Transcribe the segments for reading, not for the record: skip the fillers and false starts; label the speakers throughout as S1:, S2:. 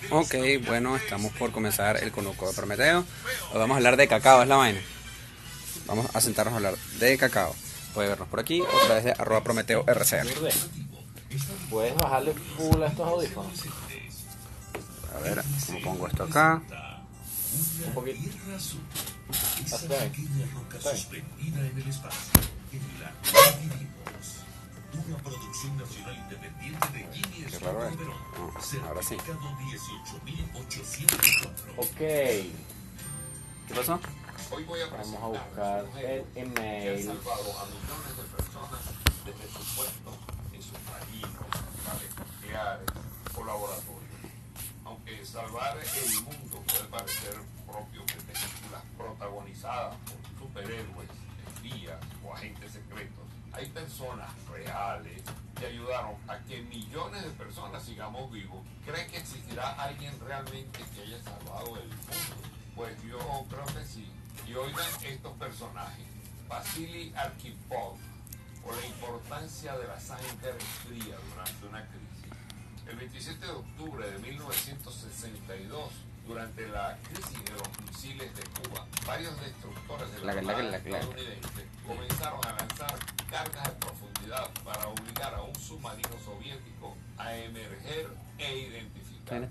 S1: Ok, bueno, estamos por comenzar el conuco de Prometeo. Hoy vamos a hablar de cacao, es la vaina. Vamos a sentarnos a hablar de cacao. Puede vernos por aquí, otra vez de @PrometeoRCR.
S2: ¿Puedes bajarle full a estos audífonos?
S1: A ver, ¿cómo pongo esto acá?
S2: Un poquito. Hasta ahí. Hasta ahí.
S3: Una producción nacional independiente de Guinness.
S1: Qué raro es. No, ahora sí.
S2: Ok.
S1: ¿Qué pasó?
S2: Vamos a buscar el email.
S3: Salvado a millones de personas desde su puesto en submarinos, naves nucleares o laboratorios. Aunque salvar el mundo puede parecer propio de películas protagonizadas por superhéroes, espías o agentes secretos, hay personas reales que ayudaron a que millones de personas sigamos vivos. ¿Creen que existirá alguien realmente que haya salvado el mundo? Pues yo creo que sí. Y oigan estos personajes: Vasily Arkhipov, por la importancia de la sangre fría durante una crisis. El 27 de octubre de 1962, durante la crisis de los misiles de Cuba, varios destructores de la Armada estadounidense comenzaron a lanzar cargas de profundidad para obligar a un submarino soviético a emerger e identificar.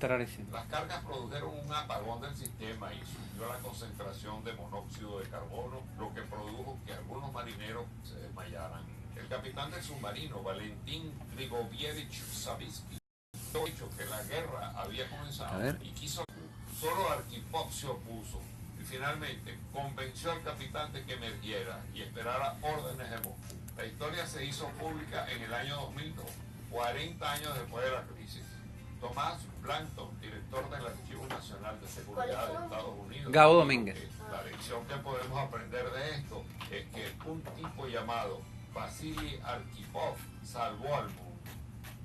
S3: Las cargas produjeron un apagón del sistema y subió la concentración de monóxido de carbono, lo que produjo que algunos marineros se desmayaran. El capitán del submarino, Valentín Grigovievich Savitsky, dicho que la guerra había comenzado y quiso. Solo Arkhipov se opuso y finalmente convenció al capitán de que emergiera y esperara órdenes de Moscú. La historia se hizo pública en el año 2002, 40 años después de la crisis. Tomás Blankton, director del Archivo Nacional de Seguridad de Estados Unidos,
S1: Gabo Domínguez.
S3: La lección que podemos aprender de esto es que un tipo llamado Vasily Arkhipov salvó al mundo.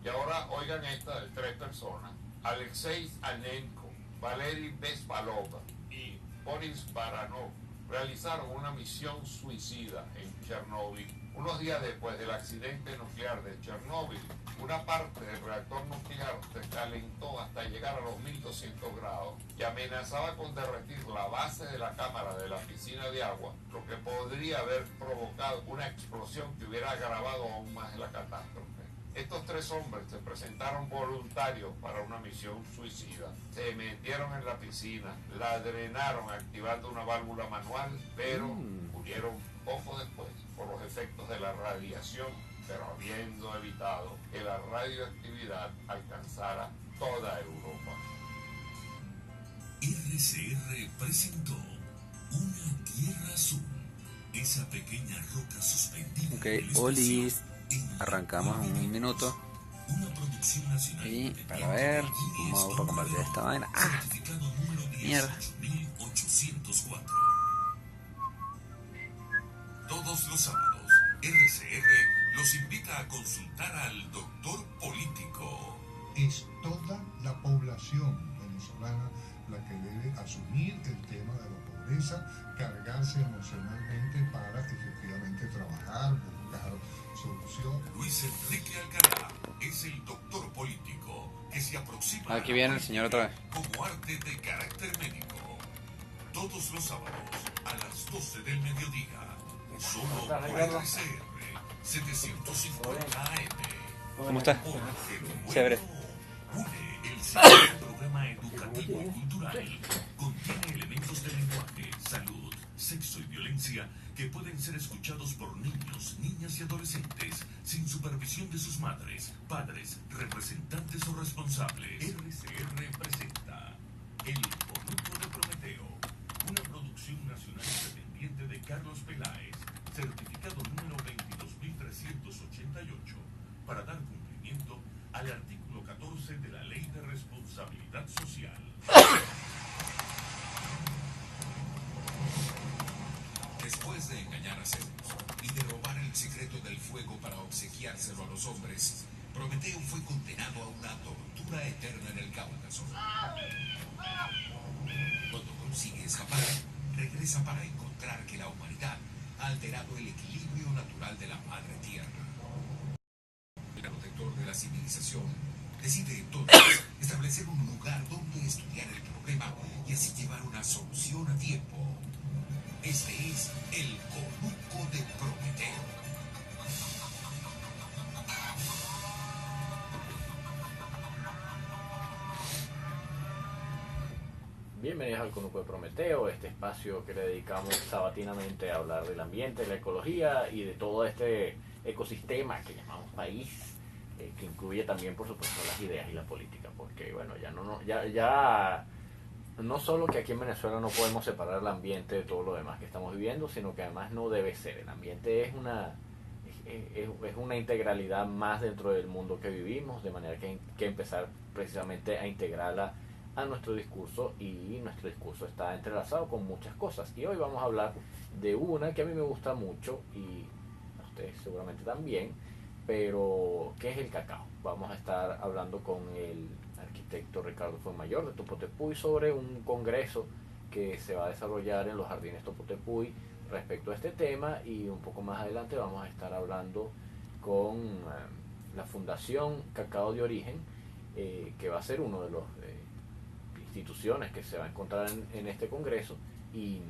S3: Y ahora oigan esta de tres personas: Alexei Anenko, Valery Bespalov y Boris Baranov realizaron una misión suicida en Chernóbil. Unos días después del accidente nuclear de Chernóbil, una parte del reactor nuclear se calentó hasta llegar a los 1200 grados y amenazaba con derretir la base de la cámara de la piscina de agua, lo que podría haber provocado una explosión que hubiera agravado aún más la catástrofe. Estos tres hombres se presentaron voluntarios para una misión suicida. Se metieron en la piscina, la drenaron activando una válvula manual, pero murieron poco después por los efectos de la radiación, pero habiendo evitado que la radioactividad alcanzara toda Europa.
S4: RCR presentó Una Tierra Azul, esa pequeña roca suspendida.
S1: Ok, olis. Arrancamos en un minuto. Y para ver cómo hago para compartir esta vaina. ¡Ah! Mierda.
S4: Todos los sábados, RCR los invita a consultar al doctor político.
S5: Es toda la población venezolana la que debe asumir el tema de la pobreza, cargarse emocionalmente para efectivamente trabajar, buscar solución.
S4: Luis Enrique Alcalá es el doctor político que se aproxima.
S1: Aquí viene el señor otra vez.
S4: Como arte de carácter médico. Todos los sábados a las 12 del mediodía. Solo por RCR 750 AM.
S1: ¿Cómo está? Chévere.
S4: UNE, el siguiente programa educativo y cultural, contiene elementos de lenguaje, salud, sexo y violencia que pueden ser escuchados por niños, niñas y adolescentes sin supervisión de sus madres, padres, representantes o responsables. RCR presenta El Conuco de Prometeo, una producción nacional independiente de Carlos Peláez, certificado número 22388, para dar cumplimiento al artículo 14 de la Ley de Responsabilidad Social. Después de engañar a Zeus y de robar el secreto del fuego para obsequiárselo a los hombres, Prometeo fue condenado a una tortura eterna en el Cáucaso. Cuando consigue escapar, regresa para encontrar que la humanidad ha alterado el equilibrio natural de la Madre Tierra. El protector de la civilización Decide entonces establecer un lugar donde estudiar el problema y así llevar una solución a tiempo. Este es el Conuco de Prometeo.
S2: Bienvenidos al Conuco de Prometeo, este espacio que le dedicamos sabatinamente a hablar del ambiente, la ecología y de todo este ecosistema que llamamos país, que incluye también, por supuesto, las ideas y la política, porque bueno, ya no solo que aquí en Venezuela no podemos separar el ambiente de todo lo demás que estamos viviendo, sino que además no debe ser. El ambiente es una integralidad más dentro del mundo que vivimos, de manera que hay que empezar precisamente a integrarla a nuestro discurso, y nuestro discurso está entrelazado con muchas cosas. Y hoy vamos a hablar de una que a mí me gusta mucho y a ustedes seguramente también, pero que es el cacao. Vamos a estar hablando con el arquitecto Ricardo Fuenmayor de Topotepuy sobre un congreso que se va a desarrollar en los jardines Topotepuy respecto a este tema, y un poco más adelante vamos a estar hablando con la Fundación Cacao de Origen, que va a ser uno de los instituciones que se va a encontrar en este congreso, y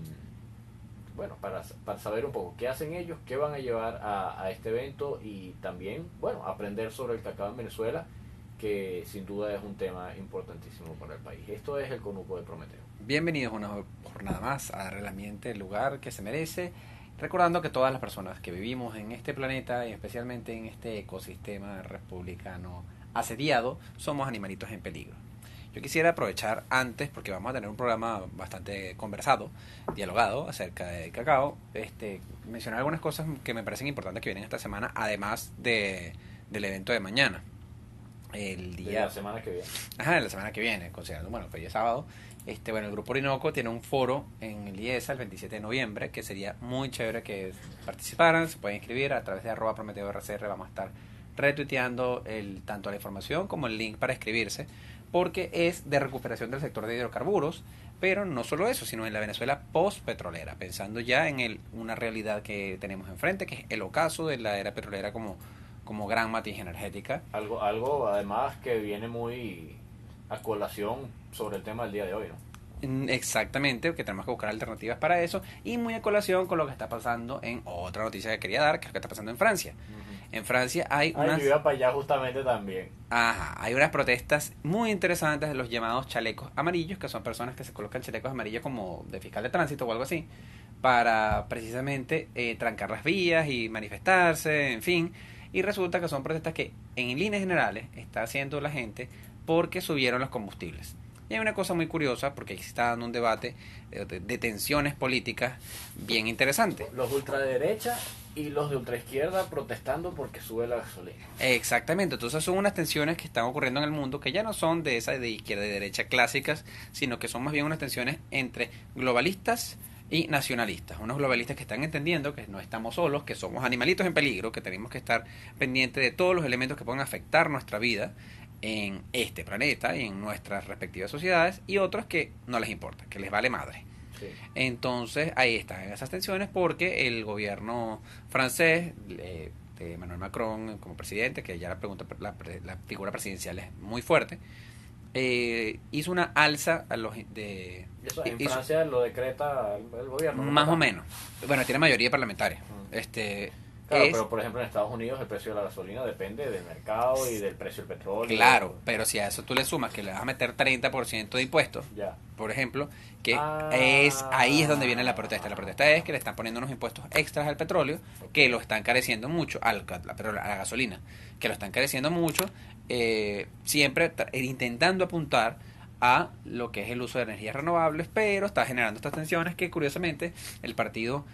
S2: bueno, para saber un poco qué hacen ellos, qué van a llevar a este evento, y también, bueno, aprender sobre el cacao en Venezuela, que sin duda es un tema importantísimo para el país. Esto es el Conuco de Prometeo.
S1: Bienvenidos a una jornada más a darle al ambiente el lugar que se merece, recordando que todas las personas que vivimos en este planeta, y especialmente en este ecosistema republicano asediado, somos animalitos en peligro. Yo quisiera aprovechar antes, porque vamos a tener un programa bastante conversado, dialogado acerca del cacao, mencionar algunas cosas que me parecen importantes que vienen esta semana, además del evento de mañana. El día...
S2: De la semana que viene.
S1: Ajá, la semana que viene, considerando, bueno, que hoy es sábado. Bueno, el Grupo Orinoco tiene un foro en el IESA el 27 de noviembre, que sería muy chévere que participaran. Se pueden inscribir a través de @PrometeoRCR. Vamos a estar retuiteando tanto la información como el link para inscribirse, porque es de recuperación del sector de hidrocarburos, pero no solo eso, sino en la Venezuela post-petrolera, pensando ya en una realidad que tenemos enfrente, que es el ocaso de la era petrolera como gran matriz energética.
S2: Algo además que viene muy a colación sobre el tema del día de hoy, ¿no?
S1: Exactamente, que tenemos que buscar alternativas para eso, y muy a colación con lo que está pasando en otra noticia que quería dar, que es lo que está pasando en Francia. En Francia hay unas...
S2: yo iba para allá justamente también.
S1: Ajá, hay unas protestas muy interesantes de los llamados chalecos amarillos, que son personas que se colocan chalecos amarillos como de fiscal de tránsito o algo así, para precisamente trancar las vías y manifestarse, en fin. Y resulta que son protestas que en líneas generales está haciendo la gente porque subieron los combustibles. Y hay una cosa muy curiosa, porque ahí se está dando un debate de tensiones políticas bien interesante.
S2: Los ultraderecha y los de ultraizquierda protestando porque sube la gasolina.
S1: Exactamente, entonces son unas tensiones que están ocurriendo en el mundo, que ya no son de esas de izquierda y derecha clásicas, sino que son más bien unas tensiones entre globalistas y nacionalistas. Unos globalistas que están entendiendo que no estamos solos, que somos animalitos en peligro, que tenemos que estar pendientes de todos los elementos que puedan afectar nuestra vida en este planeta y en nuestras respectivas sociedades, y otros que no les importa, que les vale madre.
S2: Sí.
S1: Entonces ahí están esas tensiones, porque el gobierno francés de Emmanuel Macron como presidente, que ya la figura presidencial es muy fuerte, hizo una alza a los
S2: Eso en Francia lo decreta el gobierno, ¿no?
S1: Más o menos. Bueno, tiene mayoría parlamentaria.
S2: Claro, pero por ejemplo en Estados Unidos el precio de la gasolina depende del mercado y del precio del petróleo.
S1: Claro, pero si a eso tú le sumas que le vas a meter 30% de impuestos,
S2: ya,
S1: por ejemplo, que ahí es donde viene la protesta. La protesta es que le están poniendo unos impuestos extras al petróleo, que lo están careciendo mucho, a la gasolina, que lo están careciendo mucho, siempre intentando apuntar a lo que es el uso de energías renovables, pero está generando estas tensiones que curiosamente el partido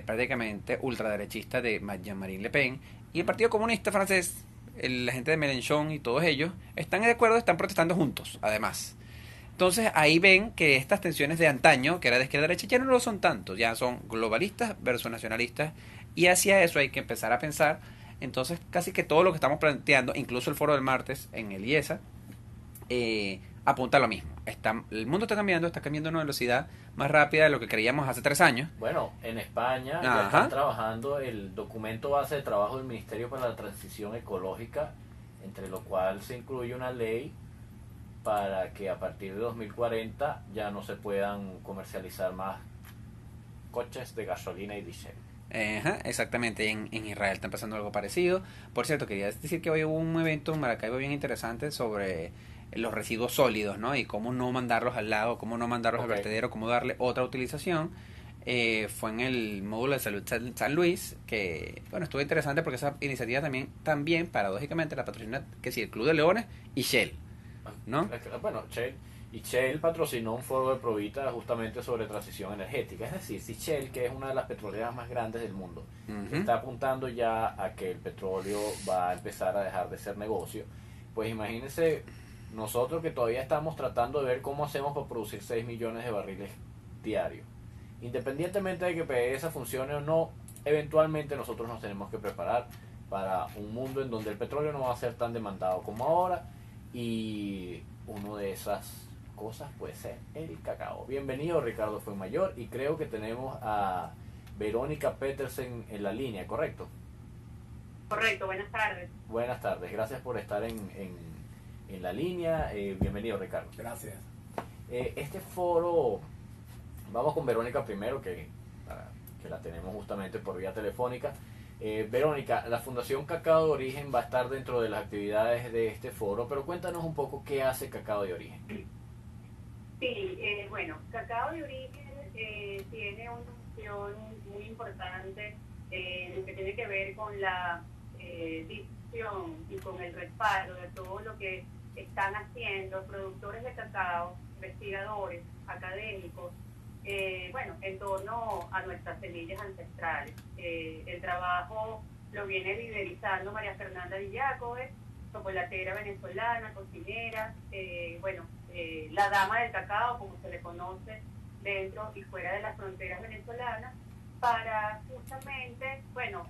S1: prácticamente ultraderechista de Jean-Marie Le Pen y el Partido Comunista francés, la gente de Mélenchon y todos ellos están de acuerdo, están protestando juntos, además. Entonces ahí ven que estas tensiones de antaño, que era de izquierda a derecha, ya no lo son tanto, ya son globalistas versus nacionalistas, y hacia eso hay que empezar a pensar. Entonces casi que todo lo que estamos planteando, incluso el foro del martes en el IESA, apunta a lo mismo. El mundo está cambiando a una velocidad más rápida de lo que creíamos hace 3 años.
S2: Bueno, en España ya están trabajando el documento base de trabajo del Ministerio para la Transición Ecológica, entre lo cual se incluye una ley para que a partir de 2040 ya no se puedan comercializar más coches de gasolina y diésel.
S1: Ajá, exactamente, en Israel está pasando algo parecido. Por cierto, quería decir que hoy hubo un evento en Maracaibo bien interesante sobre los residuos sólidos, ¿no? Y cómo no mandarlos al lago, cómo no mandarlos al
S2: Ok.
S1: vertedero, cómo darle otra utilización. Fue en el módulo de salud San Luis, que, bueno, estuvo interesante porque esa iniciativa también paradójicamente, la patrocina, que sí, el Club de Leones y Shell, ¿no?
S2: Bueno, Shell patrocinó un foro de Provita justamente sobre transición energética. Es decir, si Shell, que es una de las petroleras más grandes del mundo,
S1: Ujú.
S2: está apuntando ya a que el petróleo va a empezar a dejar de ser negocio, pues imagínense nosotros que todavía estamos tratando de ver cómo hacemos para producir 6 millones de barriles diarios. Independientemente de que PDVSA funcione o no, eventualmente nosotros nos tenemos que preparar para un mundo en donde el petróleo no va a ser tan demandado como ahora, y una de esas cosas puede ser el cacao. Bienvenido Ricardo Fuenmayor, y creo que tenemos a Verónica Petersen en la línea, ¿correcto?
S6: Correcto, buenas tardes.
S2: Buenas tardes, gracias por estar en la línea. Bienvenido Ricardo.
S7: Gracias.
S2: Este foro, vamos con Verónica primero, que la tenemos justamente por vía telefónica. Verónica, la Fundación Cacao de Origen va a estar dentro de las actividades de este foro, pero cuéntanos un poco qué hace Cacao de Origen.
S6: Sí, bueno, Cacao de Origen tiene una función muy importante en lo que tiene que ver con la difusión y con el respaldo de todo lo que están haciendo productores de cacao, investigadores, académicos, bueno, en torno a nuestras semillas ancestrales. El trabajo lo viene liderizando María Fernanda Villacove, chocolatera venezolana, cocinera, bueno, la dama del cacao, como se le conoce dentro y fuera de las fronteras venezolanas, para justamente, bueno,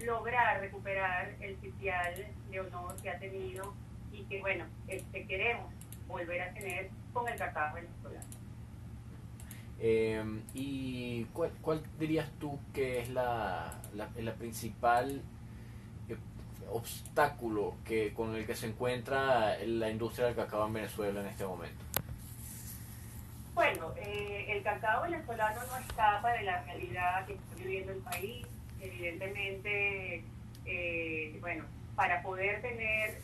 S6: lograr recuperar el sitial de honor que ha tenido y que, bueno, queremos volver a tener con el cacao venezolano.
S2: ¿Y cuál dirías tú que es la principal obstáculo con el que se encuentra la industria del cacao en Venezuela en este momento?
S6: Bueno, el cacao venezolano no escapa de la realidad que está viviendo el país. Evidentemente, bueno, para poder tener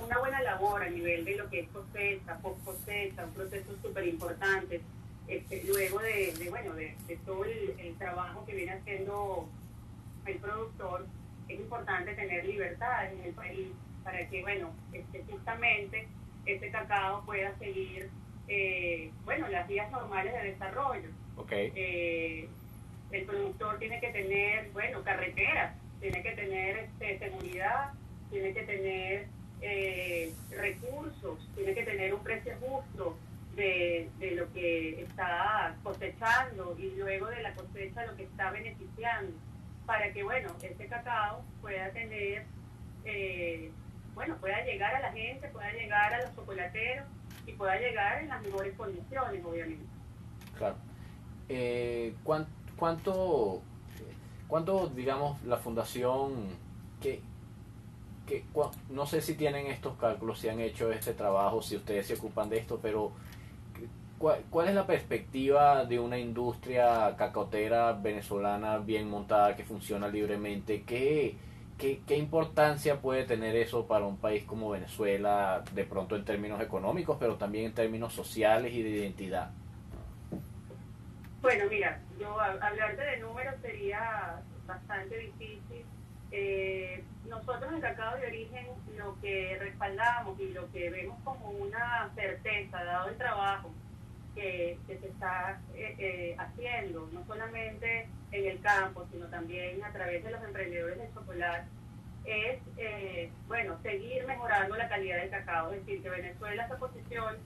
S6: una buena labor a nivel de lo que es cosecha, post cosecha, un proceso súper importante, luego de todo el trabajo que viene haciendo el productor, es importante tener libertades en el país para que, bueno, justamente este cacao pueda seguir, bueno, las vías normales de desarrollo.
S2: Okay.
S6: El productor tiene que tener, bueno, carreteras, tiene que tener seguridad, tiene que tener recursos, tiene que tener un precio justo de lo que está cosechando y luego de la cosecha lo que está beneficiando, para que, bueno, este cacao pueda tener, bueno, pueda llegar a la gente, pueda llegar a los chocolateros y pueda llegar en las mejores condiciones, obviamente.
S2: Claro. ¿Cuánto, digamos, la fundación, no sé si tienen estos cálculos, si han hecho este trabajo, si ustedes se ocupan de esto, pero ¿cuál es la perspectiva de una industria cacaotera venezolana bien montada que funciona libremente? ¿Qué importancia puede tener eso para un país como Venezuela, de pronto en términos económicos, pero también en términos sociales y de identidad?
S6: Bueno, mira, yo hablarte de números sería bastante difícil. Nosotros en Cacao de Origen lo que respaldamos y lo que vemos como una certeza, dado el trabajo que se está haciendo, no solamente en el campo, sino también a través de los emprendedores del chocolate, es, bueno, seguir mejorando la calidad del cacao, es decir, que Venezuela se posicione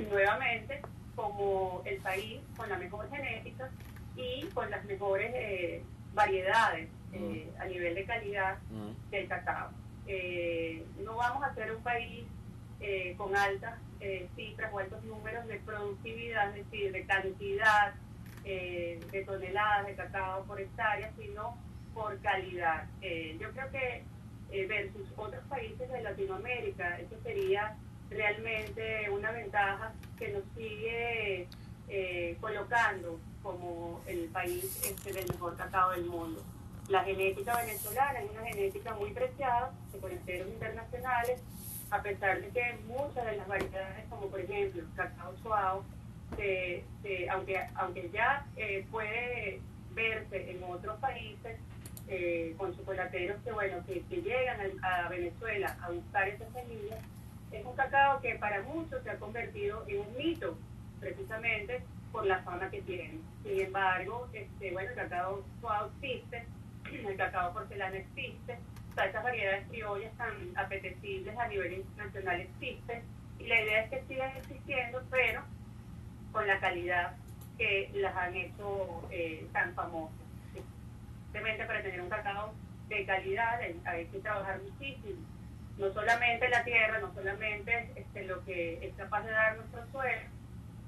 S6: nuevamente como el país con la mejor genética y con las mejores variedades a nivel de calidad del cacao. No vamos a ser un país con altas cifras o altos números de productividad, es decir, de cantidad de toneladas de cacao por hectárea, sino por calidad. Yo creo que versus otros países de Latinoamérica, eso sería realmente una ventaja que nos sigue colocando como el país del mejor cacao del mundo. La genética venezolana es una genética muy preciada de colecteros internacionales, a pesar de que muchas de las variedades, como por ejemplo el cacao Chuao, aunque ya puede verse en otros países con chocolateros que llegan a Venezuela a buscar esas semillas, es un cacao que para muchos se ha convertido en un mito, precisamente por la fama que tiene. Sin embargo, el cacao Chuao existe, el cacao porcelana existe, todas esas variedades criollas tan apetecibles a nivel internacional existen, y la idea es que sigan existiendo, pero con la calidad que las han hecho tan famosas. Simplemente para tener un cacao de calidad hay que trabajar muchísimo. No solamente la tierra, no solamente lo que es capaz de dar nuestro suelo,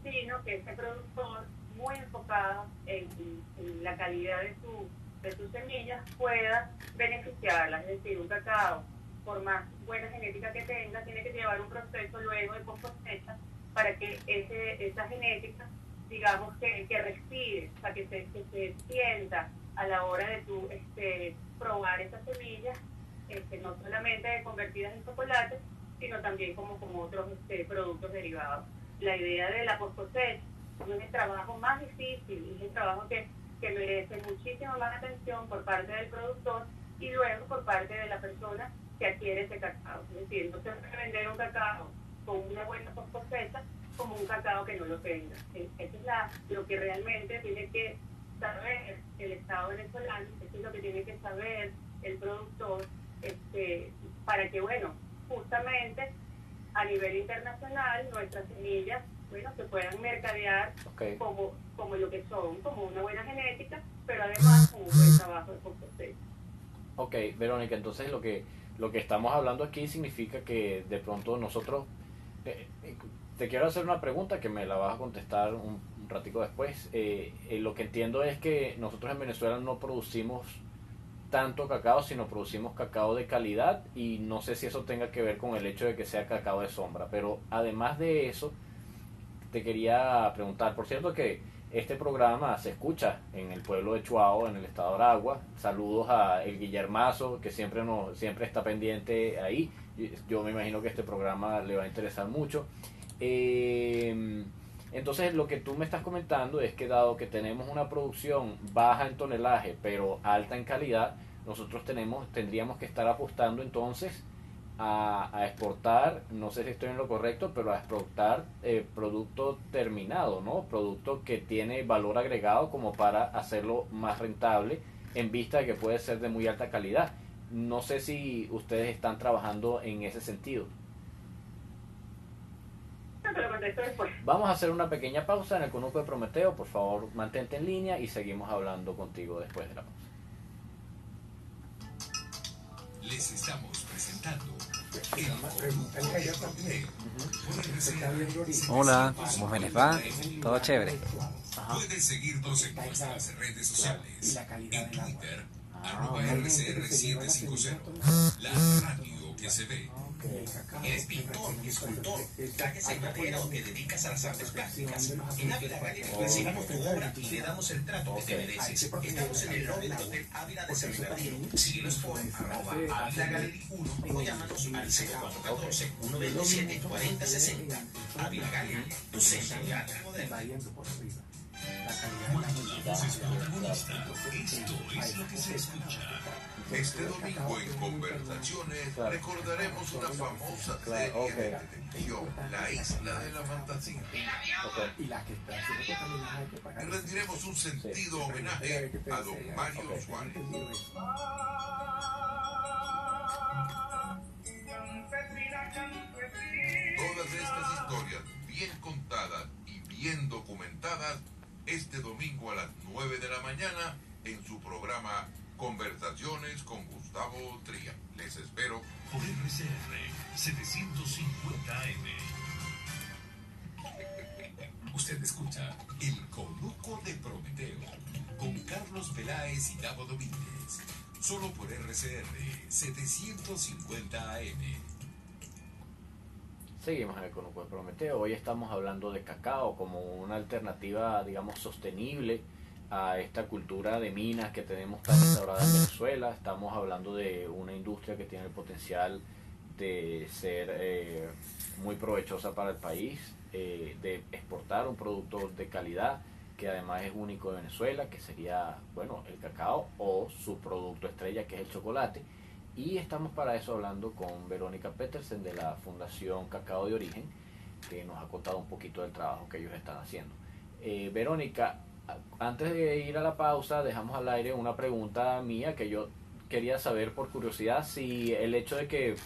S6: sino que este productor, muy enfocado en la calidad de sus semillas, pueda beneficiarlas. Es decir, un cacao, por más buena genética que tenga, tiene que llevar un proceso luego de post cosecha para que esa genética, digamos, que respire, o sea, que se sienta a la hora de tú probar esas semillas, no solamente convertidas en chocolate, sino también como otros productos derivados. La idea de la post cosecha es el trabajo más difícil, es el trabajo que merece muchísima más atención por parte del productor y luego por parte de la persona que adquiere ese cacao. Es decir, no se puede vender un cacao con una buena post cosecha como un cacao que no lo tenga. Eso es lo que realmente tiene que saber el Estado venezolano, eso es lo que tiene que saber el productor, para que, justamente a nivel internacional nuestras semillas, se puedan mercadear como lo que son, como una buena genética, pero además con un buen trabajo de post-cosecha.
S2: Ok, Verónica, entonces lo que estamos hablando aquí significa que de pronto nosotros, te quiero hacer una pregunta que me la vas a contestar un ratico después. Lo que entiendo es que nosotros en Venezuela no producimos tanto cacao, sino producimos cacao de calidad, y no sé si eso tenga que ver con el hecho de que sea cacao de sombra, pero además de eso te quería preguntar, por cierto, que este programa se escucha en el pueblo de Chuao, en el estado de Aragua. Saludos a el Guillermazo, que siempre está pendiente ahí. Yo me imagino que este programa le va a interesar mucho. Entonces, lo que tú me estás comentando es que, dado que tenemos una producción baja en tonelaje pero alta en calidad, nosotros tendríamos que estar apostando entonces a exportar, no sé si estoy en lo correcto, pero a exportar producto terminado, ¿no? Producto que tiene valor agregado como para hacerlo más rentable, en vista de que puede ser de muy alta calidad. No sé si ustedes están trabajando en ese sentido. Vamos a hacer una pequeña pausa en el Conuco de Prometeo. Por favor, mantente en línea y seguimos hablando contigo después de la pausa.
S4: Les estamos presentando el Conuco de Prometeo.
S1: Hola, ¿cómo me les va? Todo chévere.
S4: Puedes seguirnos en nuestras redes sociales. En Twitter, @RCR750. La radio que se ve.
S7: ¿Eres pintor, escultor, trajes en madera o te dedicas a las artes plásticas? En Ávila Gallery recibimos tu obra y le damos el trato que te mereces. Estamos en el lobby del Hotel Ávila de San Bernardino. Síguenos por @Ávila Gallery 1 o llámanos al 0414-127-4060. Ávila Gallery, tu centro de arte moderno.
S4: Cuando la voz es protagonista, esto es lo que se escucha.
S3: Este domingo en Conversaciones recordaremos una famosa serie de televisión, La Isla de la Fantasía. Y rendiremos un sentido homenaje a don Mario Suárez. Todas estas historias bien contadas y bien documentadas este domingo a las 9 de la mañana en su programa Conversaciones con Gustavo Tría. Les espero
S4: por RCR 750 AM. Usted escucha El Conuco de Prometeo con Carlos Peláez y Gabo Domínguez. Solo por RCR 750 AM.
S2: Seguimos en el Conuco de Prometeo. Hoy estamos hablando de cacao como una alternativa, digamos, sostenible a esta cultura de minas que tenemos tan instaurada en Venezuela. Estamos hablando de una industria que tiene el potencial de ser muy provechosa para el país, de exportar un producto de calidad que además es único de Venezuela, que sería, bueno, el cacao o su producto estrella, que es el chocolate. Y estamos para eso hablando con Verónica Petersen de la Fundación Cacao de Origen, que nos ha contado un poquito del trabajo que ellos están haciendo. Verónica, antes de ir a la pausa, dejamos al aire una pregunta mía que yo quería saber por curiosidad, si el hecho de que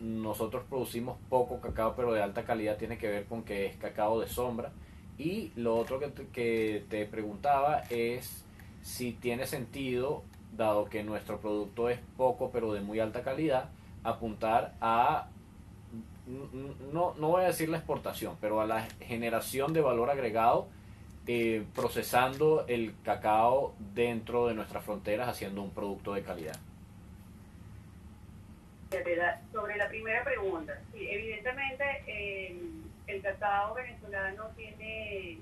S2: nosotros producimos poco cacao pero de alta calidad tiene que ver con que es cacao de sombra. Y lo otro que te preguntaba es si tiene sentido, dado que nuestro producto es poco pero de muy alta calidad, apuntar a, no voy a decir la exportación, pero a la generación de valor agregado, procesando el cacao dentro de nuestras fronteras, haciendo un producto de calidad.
S6: Sobre la primera pregunta, sí, evidentemente el cacao venezolano tiene,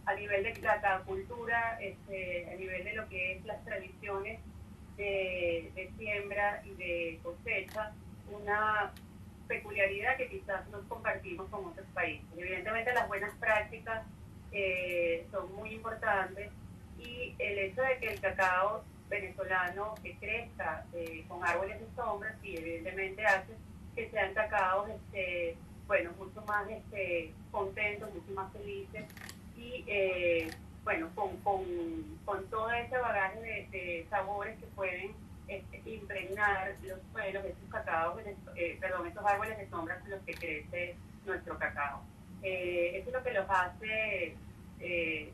S6: a nivel de la cultura, a nivel de lo que es las tradiciones de siembra y de cosecha, una peculiaridad que quizás no compartimos con otros países. Evidentemente las buenas prácticas son muy importantes, y el hecho de que el cacao venezolano que crezca con árboles de sombra, sí, evidentemente hace que sean cacaos bueno, mucho más contentos, mucho más felices, y bueno, con todo ese bagaje de sabores que pueden impregnar los suelos, estos cacaos, estos árboles de sombra con los que crece nuestro cacao. Eso es lo que los hace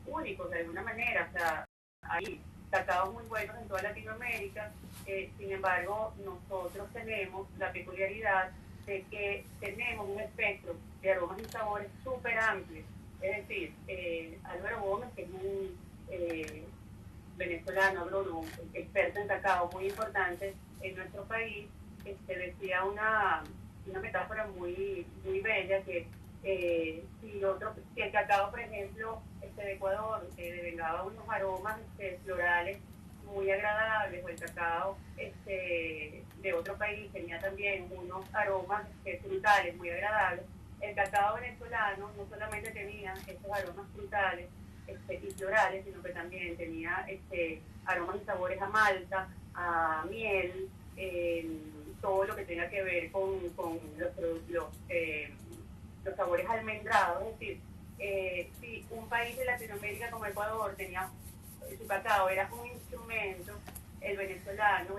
S6: únicos de alguna manera. O sea, hay cacaos muy buenos en toda Latinoamérica, sin embargo, nosotros tenemos la peculiaridad de que tenemos un espectro de aromas y sabores súper amplio. Es decir, Álvaro Gómez, que es un venezolano, agrónomo, experto en cacao muy importante en nuestro país, decía una metáfora muy, muy bella, que si el cacao, por ejemplo, de Ecuador devengaba unos aromas florales muy agradables, o el cacao de otro país tenía también unos aromas frutales muy agradables, el cacao venezolano no solamente tenía esos aromas frutales y florales, sino que también tenía aromas y sabores a malta, a miel, todo lo que tenga que ver con los sabores almendrados. Es decir, si un país de Latinoamérica como Ecuador tenía su cacao, era un instrumento, el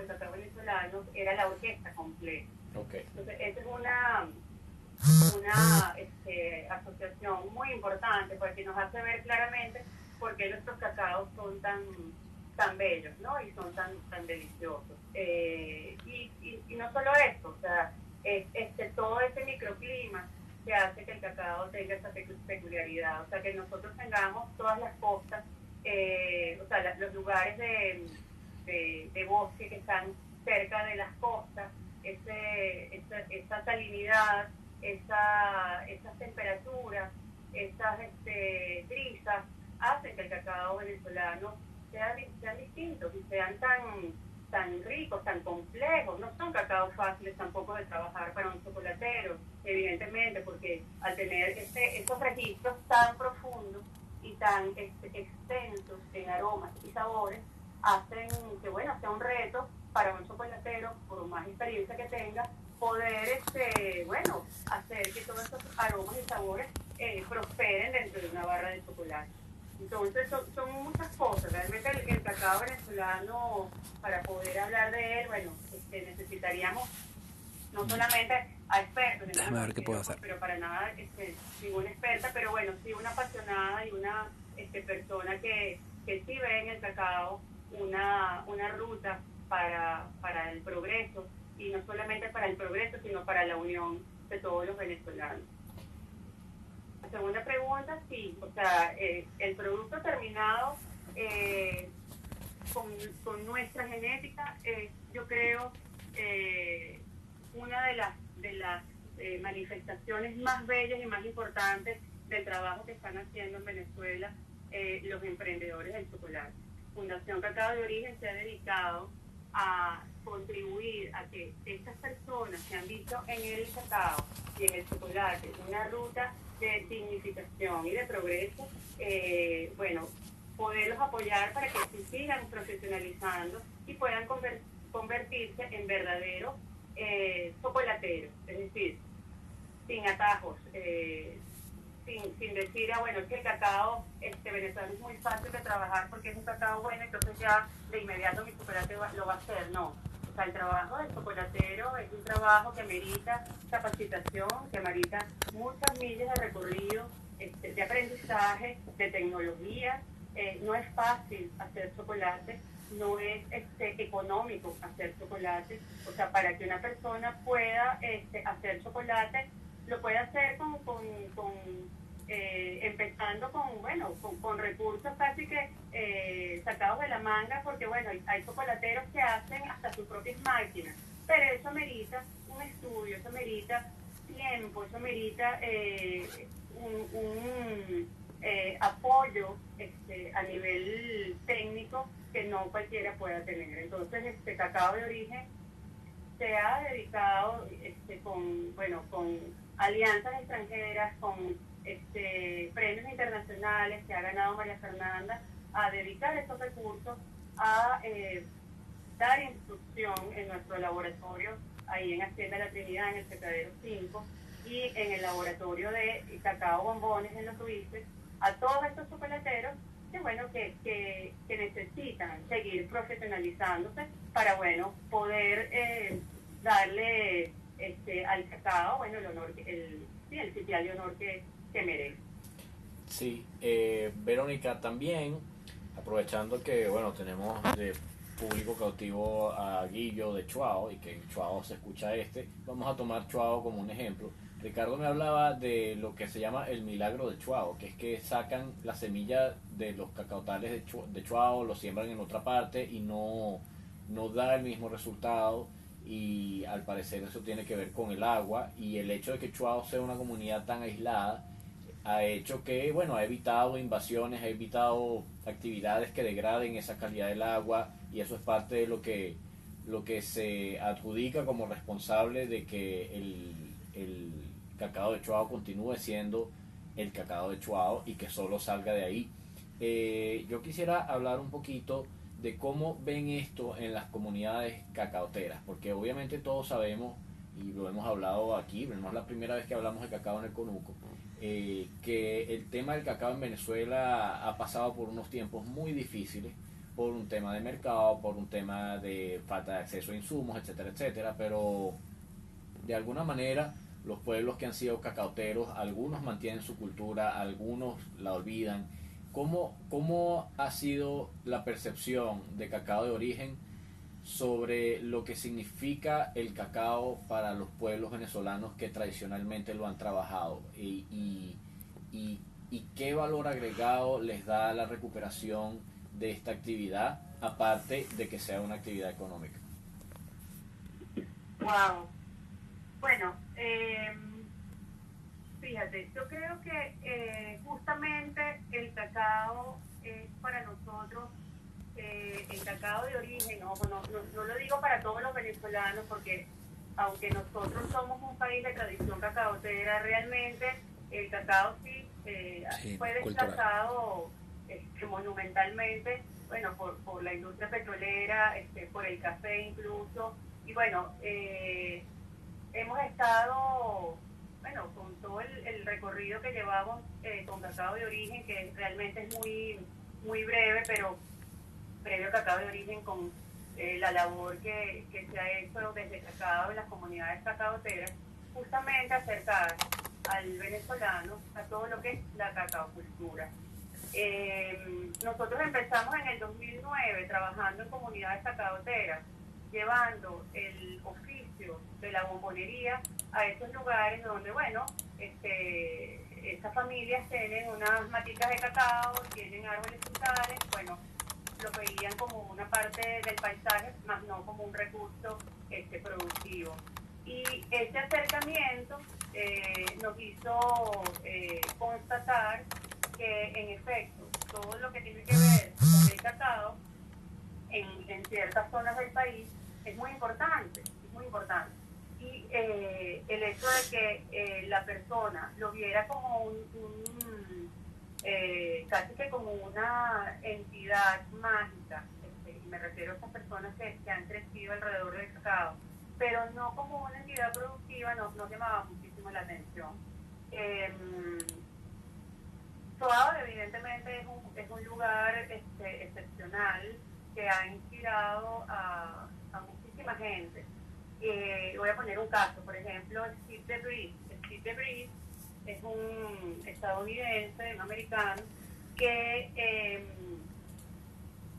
S6: cacao venezolano era la orquesta completa. Okay. Entonces, esa es una asociación muy importante, porque nos hace ver claramente por qué nuestros cacaos son tan bellos, ¿no? Y son tan deliciosos. Y no solo esto, o sea, todo ese microclima que hace que el cacao tenga esa peculiaridad, o sea, que nosotros tengamos todas las costas, o sea, los lugares de bosque que están cerca de las costas, esa salinidad, esas temperaturas, esas brisas, hacen que el cacao venezolano sean distintos y sean tan ricos, tan complejos. No son cacaos fáciles tampoco de trabajar para un chocolatero, evidentemente, porque al tener esos registros tan profundos y tan extensos en aromas y sabores, hacen que, bueno, sea un reto para un chocolatero, por más experiencia que tenga, poder bueno, hacer que todos esos aromas y sabores prosperen dentro de una barra de chocolate. Entonces son muchas cosas. Realmente el cacao venezolano, para poder hablar de él, bueno, necesitaríamos no solamente a expertos,
S1: déjame ver qué puedo hacer,
S6: pero para nada ninguna experta, pero bueno, sí una apasionada y una persona que sí ve en el cacao una ruta para el progreso, y no solamente para el progreso, sino para la unión de todos los venezolanos. La segunda pregunta, sí, o sea, el producto terminado con nuestra genética es, yo creo, una de las manifestaciones más bellas y más importantes del trabajo que están haciendo en Venezuela los emprendedores del chocolate. Fundación Cacao de Origen se ha dedicado a contribuir a que estas personas que han visto en el cacao y en el chocolate una ruta de significación y de progreso, bueno, poderlos apoyar para que se sigan profesionalizando y puedan convertirse en verdaderos chocolateros, es decir, sin atajos, sin decir, bueno, es que el cacao venezolano es muy fácil de trabajar porque es un cacao bueno, entonces ya de inmediato mi chocolate lo va a hacer. No. O sea, el trabajo del chocolatero es un trabajo que amerita capacitación, que amerita muchas millas de recorrido, de aprendizaje, de tecnología. No es fácil hacer chocolate, no es económico hacer chocolate. O sea, para que una persona pueda hacer chocolate, lo puede hacer empezando con recursos casi que sacados de la manga, porque bueno, hay chocolateros que hacen hasta sus propias máquinas, pero eso merita un estudio, eso merita tiempo, eso merita un apoyo a nivel técnico que no cualquiera pueda tener. Entonces, Cacao de Origen se ha dedicado con alianzas extranjeras, con premios internacionales que ha ganado María Fernanda, a dedicar estos recursos a dar instrucción en nuestro laboratorio, ahí en Hacienda La Trinidad, en el Secadero 5, y en el laboratorio de cacao bombones en Los Ruices, a todos estos chocolateros que necesitan seguir profesionalizándose para poder darle al cacao el honor, el sitial de honor que merece.
S2: Sí, Verónica, también aprovechando que tenemos de público cautivo a Guillo de Chuao y que Chuao se escucha vamos a tomar Chuao como un ejemplo. Ricardo me hablaba de lo que se llama el milagro de Chuao, que es que sacan la semilla de los cacautales de Chuao, lo siembran en otra parte y no da el mismo resultado, y al parecer eso tiene que ver con el agua, y el hecho de que Chuao sea una comunidad tan aislada ha hecho que, ha evitado invasiones, ha evitado actividades que degraden esa calidad del agua, y eso es parte de lo que se adjudica como responsable de que el cacao de Chuao continúe siendo el cacao de Chuao y que solo salga de ahí. Yo quisiera hablar un poquito de cómo ven esto en las comunidades cacaoteras, porque obviamente todos sabemos, y lo hemos hablado aquí, no es la primera vez que hablamos de cacao en el Conuco, que el tema del cacao en Venezuela ha pasado por unos tiempos muy difíciles, por un tema de mercado, por un tema de falta de acceso a insumos, etcétera, etcétera, pero de alguna manera los pueblos que han sido cacaoteros, algunos mantienen su cultura, algunos la olvidan. ¿Cómo ha sido la percepción de Cacao de Origen sobre lo que significa el cacao para los pueblos venezolanos que tradicionalmente lo han trabajado? ¿Y qué valor agregado les da la recuperación de esta actividad, aparte de que sea una actividad económica?
S6: Wow. Bueno, fíjate, yo creo que justamente el cacao es para nosotros, el cacao de origen, no lo digo para todos los venezolanos, porque aunque nosotros somos un país de tradición cacaotera, realmente el cacao sí fue desplazado monumentalmente, por la industria petrolera, por el café incluso, y hemos estado, con todo el recorrido que llevamos con Cacao de Origen, que realmente es muy, muy breve, pero previo a Cacao de Origen, con la labor que se ha hecho desde Cacao en las comunidades cacaoteras, justamente acercar al venezolano a todo lo que es la cacaocultura. Nosotros empezamos en el 2009 trabajando en comunidades cacaoteras, llevando el oficio de la bombonería a esos lugares donde, esas familias tienen unas maticas de cacao, tienen árboles frutales, bueno, lo veían como una parte del paisaje, más no como un recurso productivo. Y ese acercamiento nos hizo constatar que, en efecto, todo lo que tiene que ver con el cacao en ciertas zonas del país es muy importante, es muy importante. Y el hecho de que la persona lo viera como casi que como una entidad mágica, y me refiero a esas personas que han crecido alrededor del cacao, pero no como una entidad productiva, nos llamaba muchísimo la atención. Soao evidentemente es un lugar excepcional que ha inspirado a muchísima gente. Voy a poner un caso, por ejemplo, Steve DeVries. Steve DeVries es un estadounidense, un americano, que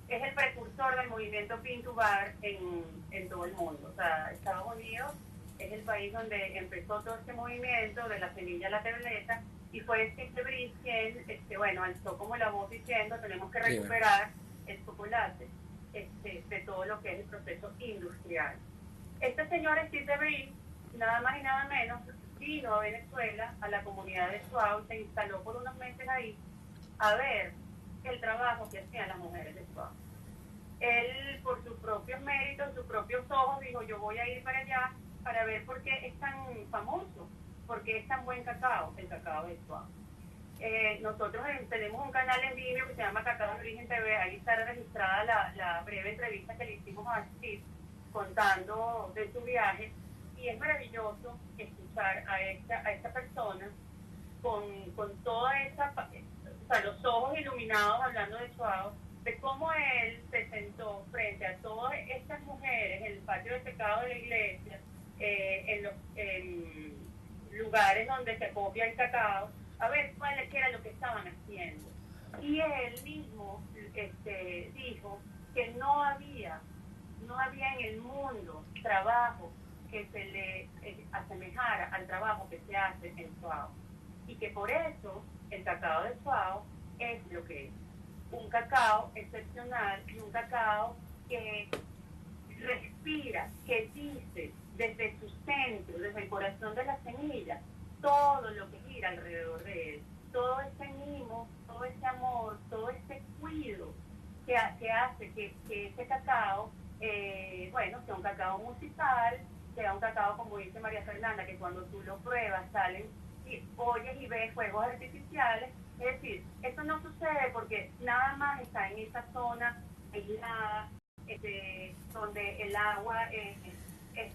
S6: es el precursor del movimiento Pin to Bar en todo el mundo. O sea, Estados Unidos es el país donde empezó todo este movimiento de la semilla a la tableta, y fue Steve DeVries quien, alzó como la voz diciendo tenemos que recuperar el chocolate de todo lo que es el proceso industrial. Este señor Steve DeVries, nada más y nada menos, vino a Venezuela, a la comunidad de Soao, se instaló por unos meses ahí a ver el trabajo que hacían las mujeres de Soao. Él, por sus propios méritos, sus propios ojos, dijo, yo voy a ir para allá para ver por qué es tan famoso, por qué es tan buen cacao, el cacao de Soao. Nosotros tenemos un canal en Vimeo que se llama Cacao de Origen TV, ahí está registrada la breve entrevista que le hicimos a Steve, contando de su viaje, y es maravilloso escuchar a esta persona con toda esa, o sea, los ojos iluminados hablando de Soao, de cómo él se sentó frente a todas estas mujeres en el patio de pecado de la iglesia, en los lugares donde se copia el cacao, a ver qué era lo que estaban haciendo. Y él mismo dijo que no había en el mundo trabajo que se le asemejara al trabajo que se hace en Soao, y que por eso el cacao de Soao es lo que es, un cacao excepcional y un cacao que respira, que dice desde su centro, desde el corazón de la semilla, todo lo que gira alrededor de él, todo ese mimo, todo ese amor, todo ese cuidado que hace que ese cacao sea un cacao musical, sea un cacao, como dice María Fernanda, que cuando tú lo pruebas salen y oyes y ves fuegos artificiales. Es decir, eso no sucede porque nada más está en esa zona aislada, donde el agua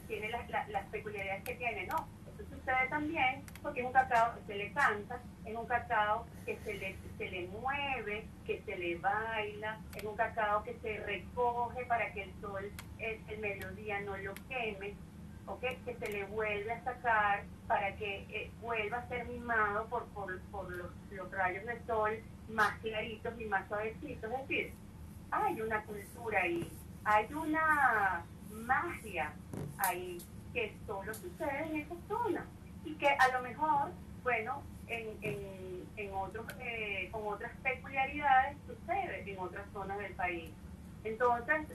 S6: tiene las peculiaridades que tiene. No, eso sucede también porque es un cacao que se le canta, es un cacao que se le mueve, que se le baila, es un cacao que se recoge para que el sol, el mediodía, no lo queme, ¿okay? Que se le vuelve a sacar para que vuelva a ser mimado por los rayos del sol más claritos y más suavecitos. Es decir, hay una cultura ahí, hay una magia ahí que solo sucede en esa zona y que a lo mejor, bueno, en otros, con otras peculiaridades sucede en otras zonas del país. Entonces,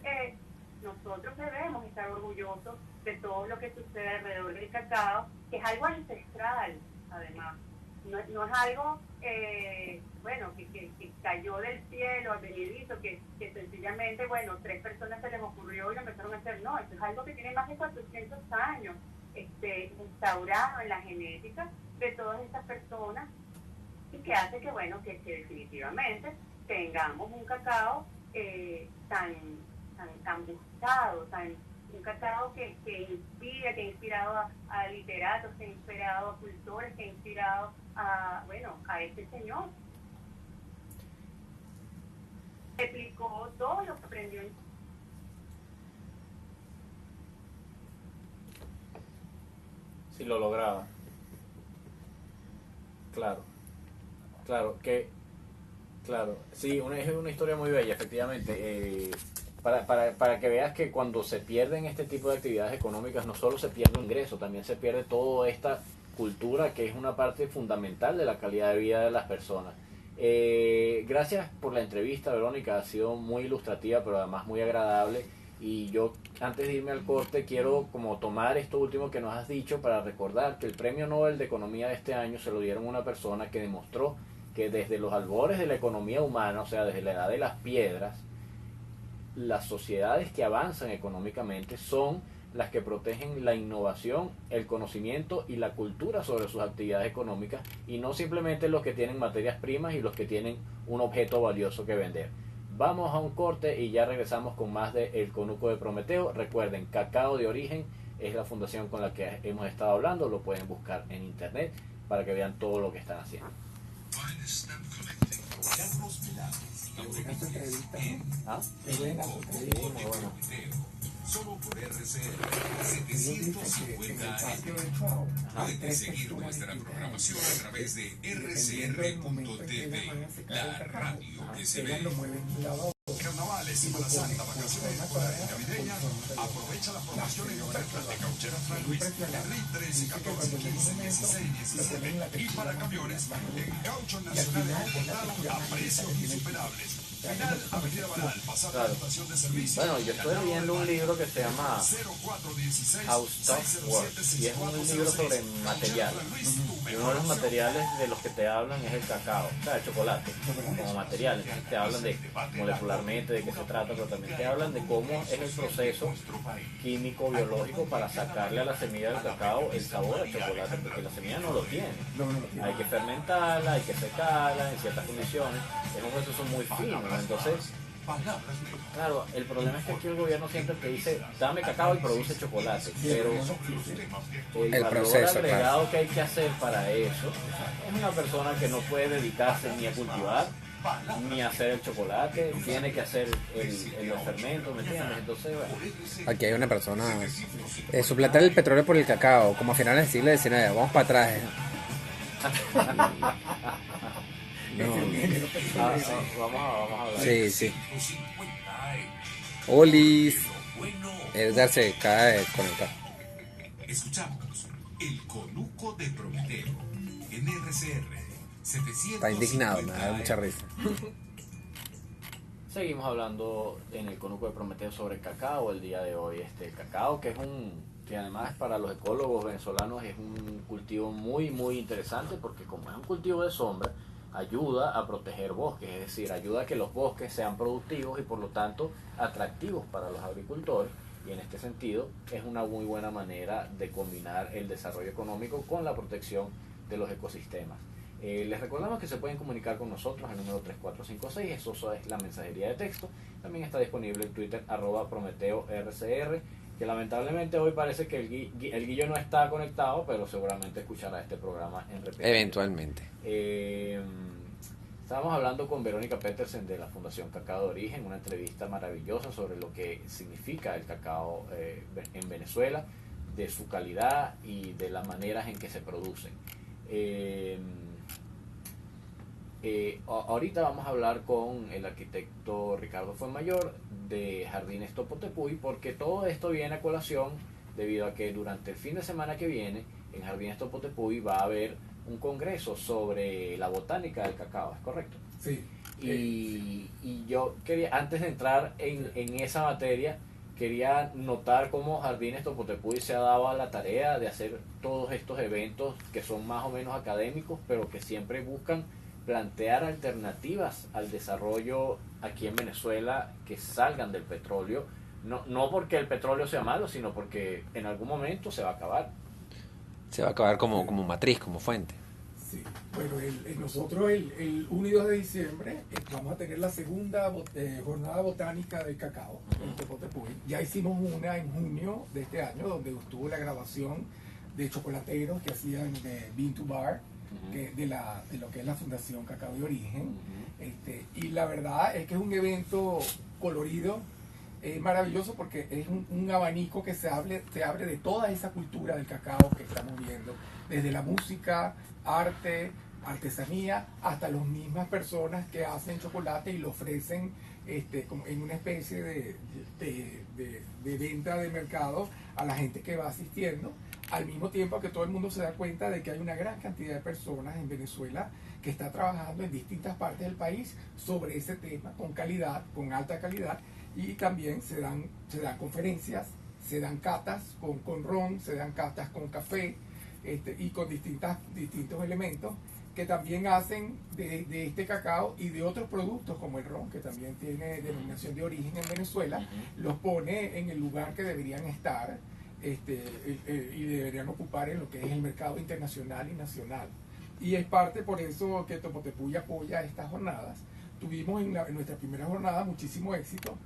S6: nosotros debemos estar orgullosos de todo lo que sucede alrededor del cacao, que es algo ancestral, además. No es algo, que cayó del cielo, advenedizo, que sencillamente, 3 personas se les ocurrió y lo empezaron a hacer. No, eso es algo que tiene más de 400 años instaurado en la genética de todas estas personas, y que hace que definitivamente tengamos un cacao tan buscado, un cacao que inspira, que ha inspirado a literatos, que ha inspirado a cultores, que ha inspirado a este señor. Explicó todo lo que aprendió en...
S2: Si lo lograba. Claro, sí, es una historia muy bella, efectivamente. Para que veas que cuando se pierden este tipo de actividades económicas, no solo se pierde un ingreso, también se pierde toda esta cultura que es una parte fundamental de la calidad de vida de las personas. Gracias por la entrevista, Verónica, ha sido muy ilustrativa, pero además muy agradable. Y yo, antes de irme al corte, quiero como tomar esto último que nos has dicho para recordar que el Premio Nobel de Economía de este año se lo dieron a una persona que demostró que desde los albores de la economía humana, o sea, desde la edad de las piedras, las sociedades que avanzan económicamente son las que protegen la innovación, el conocimiento y la cultura sobre sus actividades económicas, y no simplemente los que tienen materias primas y los que tienen un objeto valioso que vender. Vamos a un corte y ya regresamos con más de El Conuco de Prometeo. Recuerden, Cacao de Origen es la fundación con la que hemos estado hablando, lo pueden buscar en internet para que vean todo lo que están haciendo.
S4: Carlos Velázquez,
S2: ¿Ah?
S4: solo por RCR 750 AM. Pueden seguir nuestra programación a través de rcr.tv, la radio que se ve. Carnavales, Semana Santa, vacaciones escolares navideñas. Aprovecha las promociones y ofertas de Caucheras Fray Luis en RIT 13, 14, 15, 16, 17 y para camiones en Cauchos Nacionales comportados a precios insuperables. Final Avenida Baral, pasando la estación de servicio.
S2: Bueno, yo estoy leyendo un libro que se llama How Stuff Works y es un libro sobre materiales. Y uno de los materiales de los que te hablan es el cacao, o sea, el chocolate, como material. Entonces te hablan de molecularmente de qué se trata, pero también te hablan de cómo es el proceso químico, biológico para sacarle a la semilla del cacao el sabor al chocolate, porque la semilla no lo tiene. Hay que fermentarla, hay que secarla en ciertas condiciones. Es un proceso muy fino. Entonces, claro, el problema es que aquí el gobierno siempre te dice, dame cacao y produce chocolate, pero el valor agregado que hay que hacer para eso es una persona que no puede dedicarse ni a cultivar ni a hacer el chocolate, tiene que hacer los fermentos, ¿me entiendes? Entonces, bueno.
S8: Aquí hay una persona, suplantar el petróleo por el cacao, como a finales del siglo XIX, vamos para atrás. No.
S2: Vamos a hablar.
S8: Sí. Olis. Edgar se acaba de conectar.
S4: Escuchamos El Conuco de Prometeo en RCR 750.
S8: Está indignado, me da mucha risa.
S2: Seguimos hablando en El Conuco de Prometeo sobre el cacao el día de hoy. El cacao que además para los ecólogos venezolanos es un cultivo muy muy interesante, porque como es un cultivo de sombra, ayuda a proteger bosques, es decir, ayuda a que los bosques sean productivos y por lo tanto atractivos para los agricultores, y en este sentido es una muy buena manera de combinar el desarrollo económico con la protección de los ecosistemas. Les recordamos que se pueden comunicar con nosotros al número 3456, eso es la mensajería de texto. También está disponible en Twitter @PrometeoRCR, que lamentablemente hoy parece que el Guillo no está conectado, pero seguramente escuchará este programa en repetición.
S8: Eventualmente.
S2: Estábamos hablando con Verónica Petersen de la Fundación Cacao de Origen, una entrevista maravillosa sobre lo que significa el cacao en Venezuela, de su calidad y de las maneras en que se producen. Ahorita vamos a hablar con el arquitecto Ricardo Fuenmayor de Jardines Topotepuy, porque todo esto viene a colación debido a que durante el fin de semana que viene en Jardines Topotepuy va a haber un congreso sobre la botánica del cacao, ¿es correcto?
S9: Sí.
S2: Y yo quería, antes de entrar en esa materia, quería notar cómo Jardines Topotepuy se ha dado a la tarea de hacer todos estos eventos que son más o menos académicos, pero que siempre buscan plantear alternativas al desarrollo aquí en Venezuela que salgan del petróleo, no porque el petróleo sea malo, sino porque en algún momento se va a acabar.
S8: Se va a acabar como matriz, como fuente.
S9: Sí, bueno, nosotros el 1 y 2 de diciembre vamos a tener la segunda jornada botánica del cacao en Topotepuy. Ya hicimos una en junio de este año, donde estuvo la grabación de chocolateros que hacían de Bean to Bar, de lo que es la Fundación Cacao de Origen. Y la verdad es que es un evento colorido, maravilloso, porque es un abanico que se abre de toda esa cultura del cacao que estamos viendo, desde la música, arte, artesanía, hasta las mismas personas que hacen chocolate y lo ofrecen como en una especie de venta de mercado a la gente que va asistiendo, al mismo tiempo que todo el mundo se da cuenta de que hay una gran cantidad de personas en Venezuela que está trabajando en distintas partes del país sobre ese tema con calidad, con alta calidad, y también se dan conferencias, se dan catas con ron, se dan catas con café, y con distintos elementos que también hacen de este cacao y de otros productos como el ron, que también tiene denominación de origen en Venezuela, los pone en el lugar que deberían estar, y deberían ocupar en lo que es el mercado internacional y nacional. Y es parte por eso que Topotepuy apoya estas jornadas. Tuvimos en nuestra primera jornada muchísimo éxito.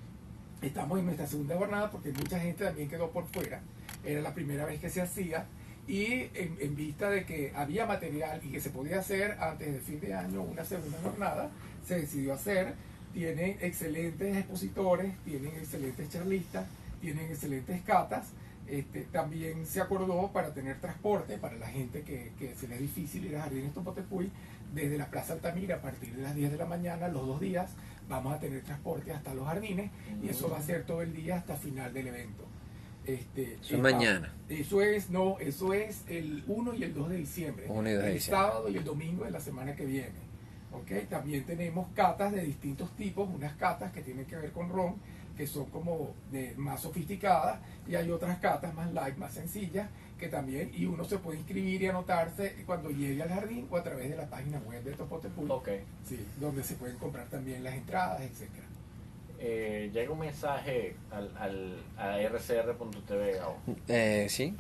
S9: Estamos en nuestra segunda jornada porque mucha gente también quedó por fuera. Era la primera vez que se hacía. Y en vista de que había material y que se podía hacer antes del fin de año una segunda jornada, se decidió hacer. Tienen excelentes expositores, tienen excelentes charlistas, tienen excelentes catas. También se acordó para tener transporte para la gente que se le es difícil ir a Jardines Topotepuy, desde la Plaza Altamira a partir de las 10 de la mañana, los 2 días, vamos a tener transporte hasta los jardines, y eso va a ser todo el día hasta final del evento.
S8: Eso es mañana.
S9: Eso es el 1 y el 2 de diciembre.
S8: 1 y 2 de
S9: el
S8: diciembre.
S9: sábado y el domingo de la semana que viene. ¿Okay? También tenemos catas de distintos tipos, unas catas que tienen que ver con ron, que son como más sofisticadas, y hay otras catas más light, más sencillas, que también, y uno se puede inscribir y anotarse cuando llegue al jardín o a través de la página web de Topotepuy, sí, donde se pueden comprar también las entradas, etcétera.
S2: Llega un mensaje a rcr.tv.
S8: Sí.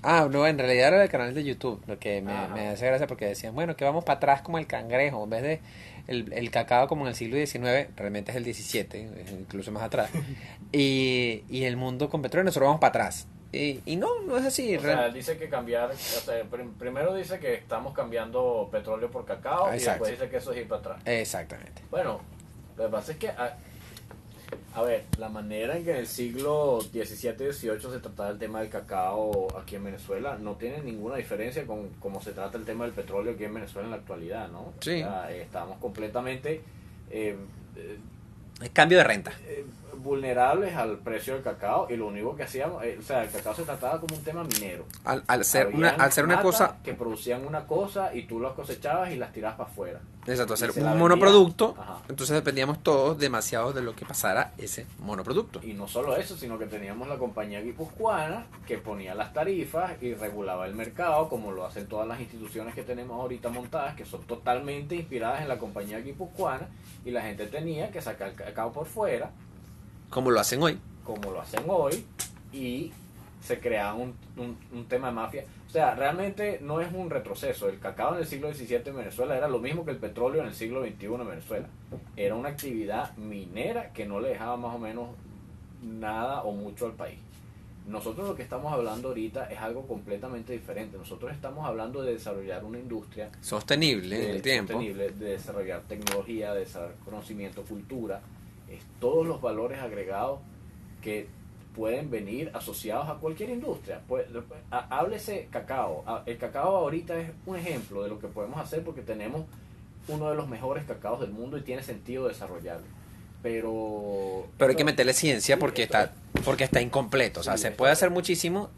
S8: No, en realidad era del canal de YouTube, lo que me hace gracia porque decían, bueno, que vamos para atrás como el cangrejo, en vez de el cacao como en el siglo XIX, realmente es el XVII, incluso más atrás, y el mundo con petróleo, nosotros vamos para atrás. Y no es así.
S2: O sea, dice que cambiar, primero dice que estamos cambiando petróleo por cacao. Exacto. Y después dice que eso es ir para atrás.
S8: Exactamente.
S2: Bueno, lo que pasa es que, a ver, la manera en que en el siglo XVII y XVIII se trataba el tema del cacao aquí en Venezuela no tiene ninguna diferencia con cómo se trata el tema del petróleo aquí en Venezuela en la actualidad, ¿no?
S8: Sí.
S2: O sea, estamos completamente
S8: es cambio de renta.
S2: Vulnerables al precio del cacao, y lo único que hacíamos, o sea, el cacao se trataba como un tema minero.
S8: Al ser una cosa
S2: que producían una cosa y tú las cosechabas y las tirabas para afuera.
S8: Exacto, hacer un monoproducto. Ajá. Entonces dependíamos todos demasiado de lo que pasara ese monoproducto.
S2: Y no solo eso, sino que teníamos la compañía guipuzcoana que ponía las tarifas y regulaba el mercado, como lo hacen todas las instituciones que tenemos ahorita montadas, que son totalmente inspiradas en la compañía guipuzcoana, y la gente tenía que sacar el cacao por fuera.
S8: Como lo hacen hoy.
S2: Y se crea un tema de mafia. O sea, realmente no es un retroceso. El cacao en el siglo XVII en Venezuela era lo mismo que el petróleo en el siglo XXI en Venezuela. Era una actividad minera que no le dejaba más o menos nada o mucho al país. Nosotros lo que estamos hablando ahorita es algo completamente diferente. Nosotros estamos hablando de desarrollar una industria
S8: sostenible en el tiempo.
S2: De desarrollar tecnología, de desarrollar conocimiento, cultura, todos los valores agregados que pueden venir asociados a cualquier industria. Háblese cacao. El cacao ahorita es un ejemplo de lo que podemos hacer porque tenemos uno de los mejores cacaos del mundo y tiene sentido desarrollarlo. Pero
S8: hay que meterle ciencia porque está incompleto. O sea, se puede hacer muchísimo.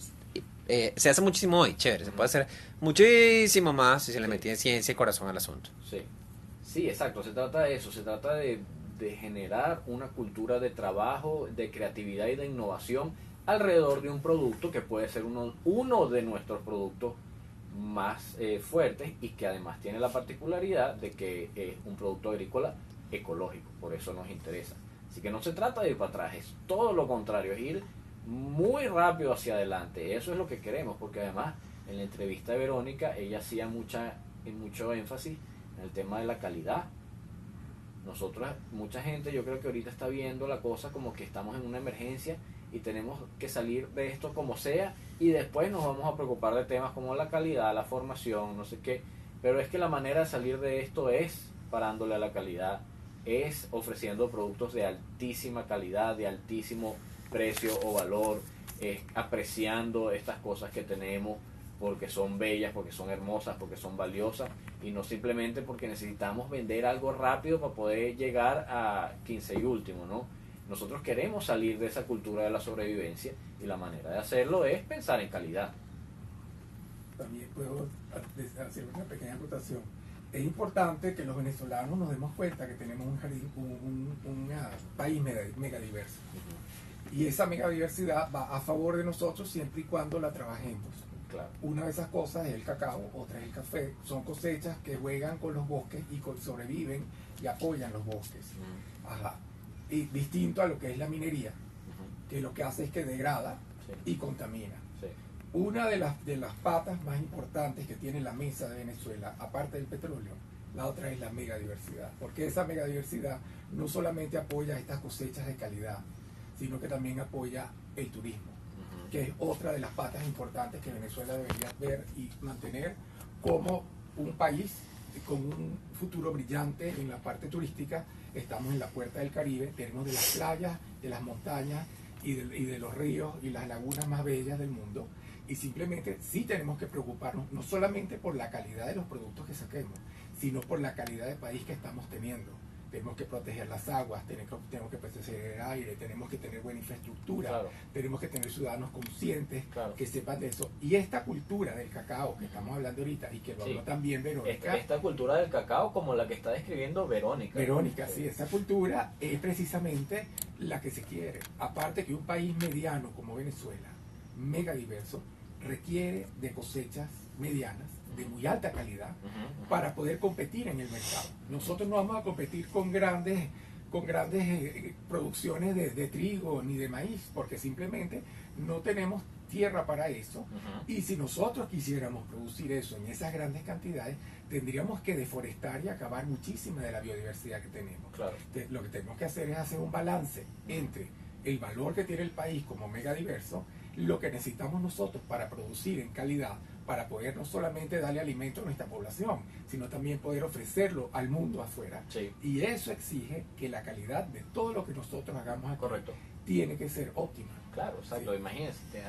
S8: Se hace muchísimo hoy, chévere. Se puede hacer muchísimo más si se le metiera ciencia y corazón al asunto.
S2: Sí, exacto. Se trata de eso. Se trata de generar una cultura de trabajo, de creatividad y de innovación alrededor de un producto que puede ser uno de nuestros productos más fuertes, y que además tiene la particularidad de que es un producto agrícola ecológico. Por eso nos interesa. Así que no se trata de ir para atrás, es todo lo contrario, es ir muy rápido hacia adelante. Eso es lo que queremos, porque además en la entrevista de Verónica ella hacía mucho énfasis en el tema de la calidad. Nosotros, mucha gente, yo creo que ahorita está viendo la cosa como que estamos en una emergencia y tenemos que salir de esto como sea, y después nos vamos a preocupar de temas como la calidad, la formación, no sé qué. Pero es que la manera de salir de esto es parándole a la calidad, es ofreciendo productos de altísima calidad, de altísimo precio o valor, apreciando estas cosas que tenemos, porque son bellas, porque son hermosas, porque son valiosas, y no simplemente porque necesitamos vender algo rápido para poder llegar a 15 y último, ¿no? Nosotros queremos salir de esa cultura de la sobrevivencia, y la manera de hacerlo es pensar en calidad.
S9: También puedo hacer una pequeña acotación. Es importante que los venezolanos nos demos cuenta que tenemos un país mega diverso. Y esa megadiversidad va a favor de nosotros siempre y cuando la trabajemos.
S2: Claro.
S9: Una de esas cosas es el cacao, otra es el café. Son cosechas que juegan con los bosques y sobreviven y apoyan los bosques. Ajá. Y distinto a lo que es la minería, que lo que hace es que degrada y contamina.
S2: Sí.
S9: Una de las patas más importantes que tiene la mesa de Venezuela, aparte del petróleo, la otra es la megadiversidad. Porque esa megadiversidad no solamente apoya estas cosechas de calidad, sino que también apoya el turismo, que es otra de las patas importantes que Venezuela debería ver y mantener como un país con un futuro brillante en la parte turística. Estamos en la puerta del Caribe, tenemos de las playas, de las montañas y de los ríos y las lagunas más bellas del mundo, y simplemente sí tenemos que preocuparnos no solamente por la calidad de los productos que saquemos, sino por la calidad de país que estamos teniendo. Tenemos que proteger las aguas, tenemos que proteger el aire, tenemos que tener buena infraestructura,
S2: Claro.
S9: tenemos que tener ciudadanos conscientes,
S2: Claro.
S9: que sepan de eso. Y esta cultura del cacao que estamos hablando ahorita, y que lo habló también Verónica.
S2: Esta cultura del cacao, como la que está describiendo Verónica.
S9: Verónica, sí, esa cultura es precisamente la que se quiere. Aparte que un país mediano como Venezuela, mega diverso, requiere de cosechas medianas, de muy alta calidad, para poder competir en el mercado. Nosotros no vamos a competir con grandes producciones de trigo ni de maíz, porque simplemente no tenemos tierra para eso. Y si nosotros quisiéramos producir eso en esas grandes cantidades, tendríamos que deforestar y acabar muchísima de la biodiversidad que tenemos.
S2: Claro.
S9: Lo que tenemos que hacer es hacer un balance entre el valor que tiene el país como megadiverso, lo que necesitamos nosotros para producir en calidad, para poder no solamente darle alimento a nuestra población, sino también poder ofrecerlo al mundo afuera.
S2: Sí.
S9: Y eso exige que la calidad de todo lo que nosotros hagamos aquí
S2: Correcto.
S9: tiene que ser óptima.
S2: Claro, exacto.
S9: Sí.
S2: Imagínense,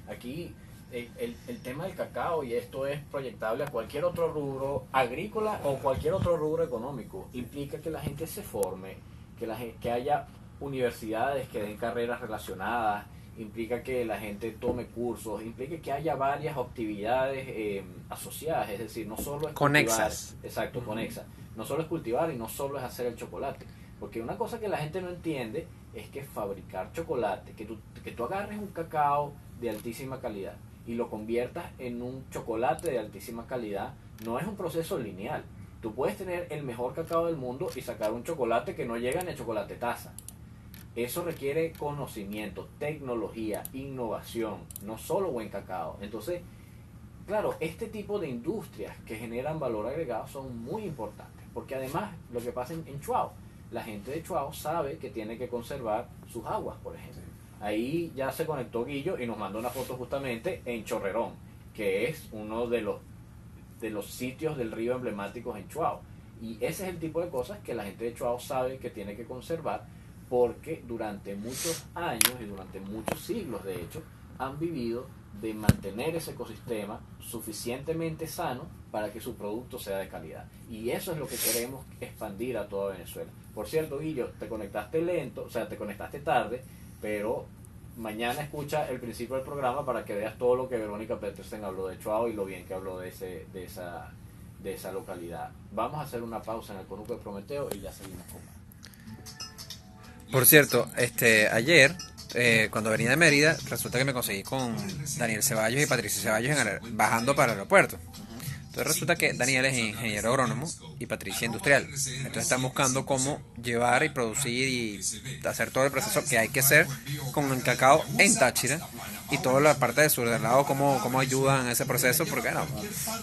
S2: aquí el tema del cacao, y esto es proyectable a cualquier otro rubro agrícola o cualquier otro rubro económico, implica que la gente se forme, que haya universidades que den carreras relacionadas, implica que la gente tome cursos, implica que haya varias actividades asociadas, es decir, no solo es
S8: Conexas.
S2: cultivar, exacto, conexas, no solo es cultivar y no solo es hacer el chocolate, porque una cosa que la gente no entiende es que fabricar chocolate, que tú agarres un cacao de altísima calidad y lo conviertas en un chocolate de altísima calidad, no es un proceso lineal. Tú puedes tener el mejor cacao del mundo y sacar un chocolate que no llega ni a chocolate taza. Eso requiere conocimiento, tecnología, innovación, no solo buen cacao. Entonces, claro, este tipo de industrias que generan valor agregado son muy importantes, porque además lo que pasa en Chuao, la gente de Chuao sabe que tiene que conservar sus aguas, por ejemplo. Ahí ya se conectó Guillo y nos mandó una foto justamente en Chorrerón, que es uno de los sitios del río emblemáticos en Chuao. Y ese es el tipo de cosas que la gente de Chuao sabe que tiene que conservar, porque durante muchos años y durante muchos siglos, de hecho, han vivido de mantener ese ecosistema suficientemente sano para que su producto sea de calidad. Y eso es lo que queremos expandir a toda Venezuela. Por cierto, Guillo, te conectaste lento, o sea, te conectaste tarde, pero mañana escucha el principio del programa para que veas todo lo que Verónica Petersen habló de Chuao y lo bien que habló de esa localidad. Vamos a hacer una pausa en el Conuco de Prometeo y ya seguimos con más.
S8: Por cierto, ayer, cuando venía de Mérida, resulta que me conseguí con Daniel Ceballos y Patricia Ceballos bajando para el aeropuerto. Entonces resulta que Daniel es ingeniero agrónomo y Patricia industrial. Entonces están buscando cómo llevar y producir y hacer todo el proceso que hay que hacer con el cacao en Táchira y toda la parte de sur del lado, cómo ayudan a ese proceso, porque no,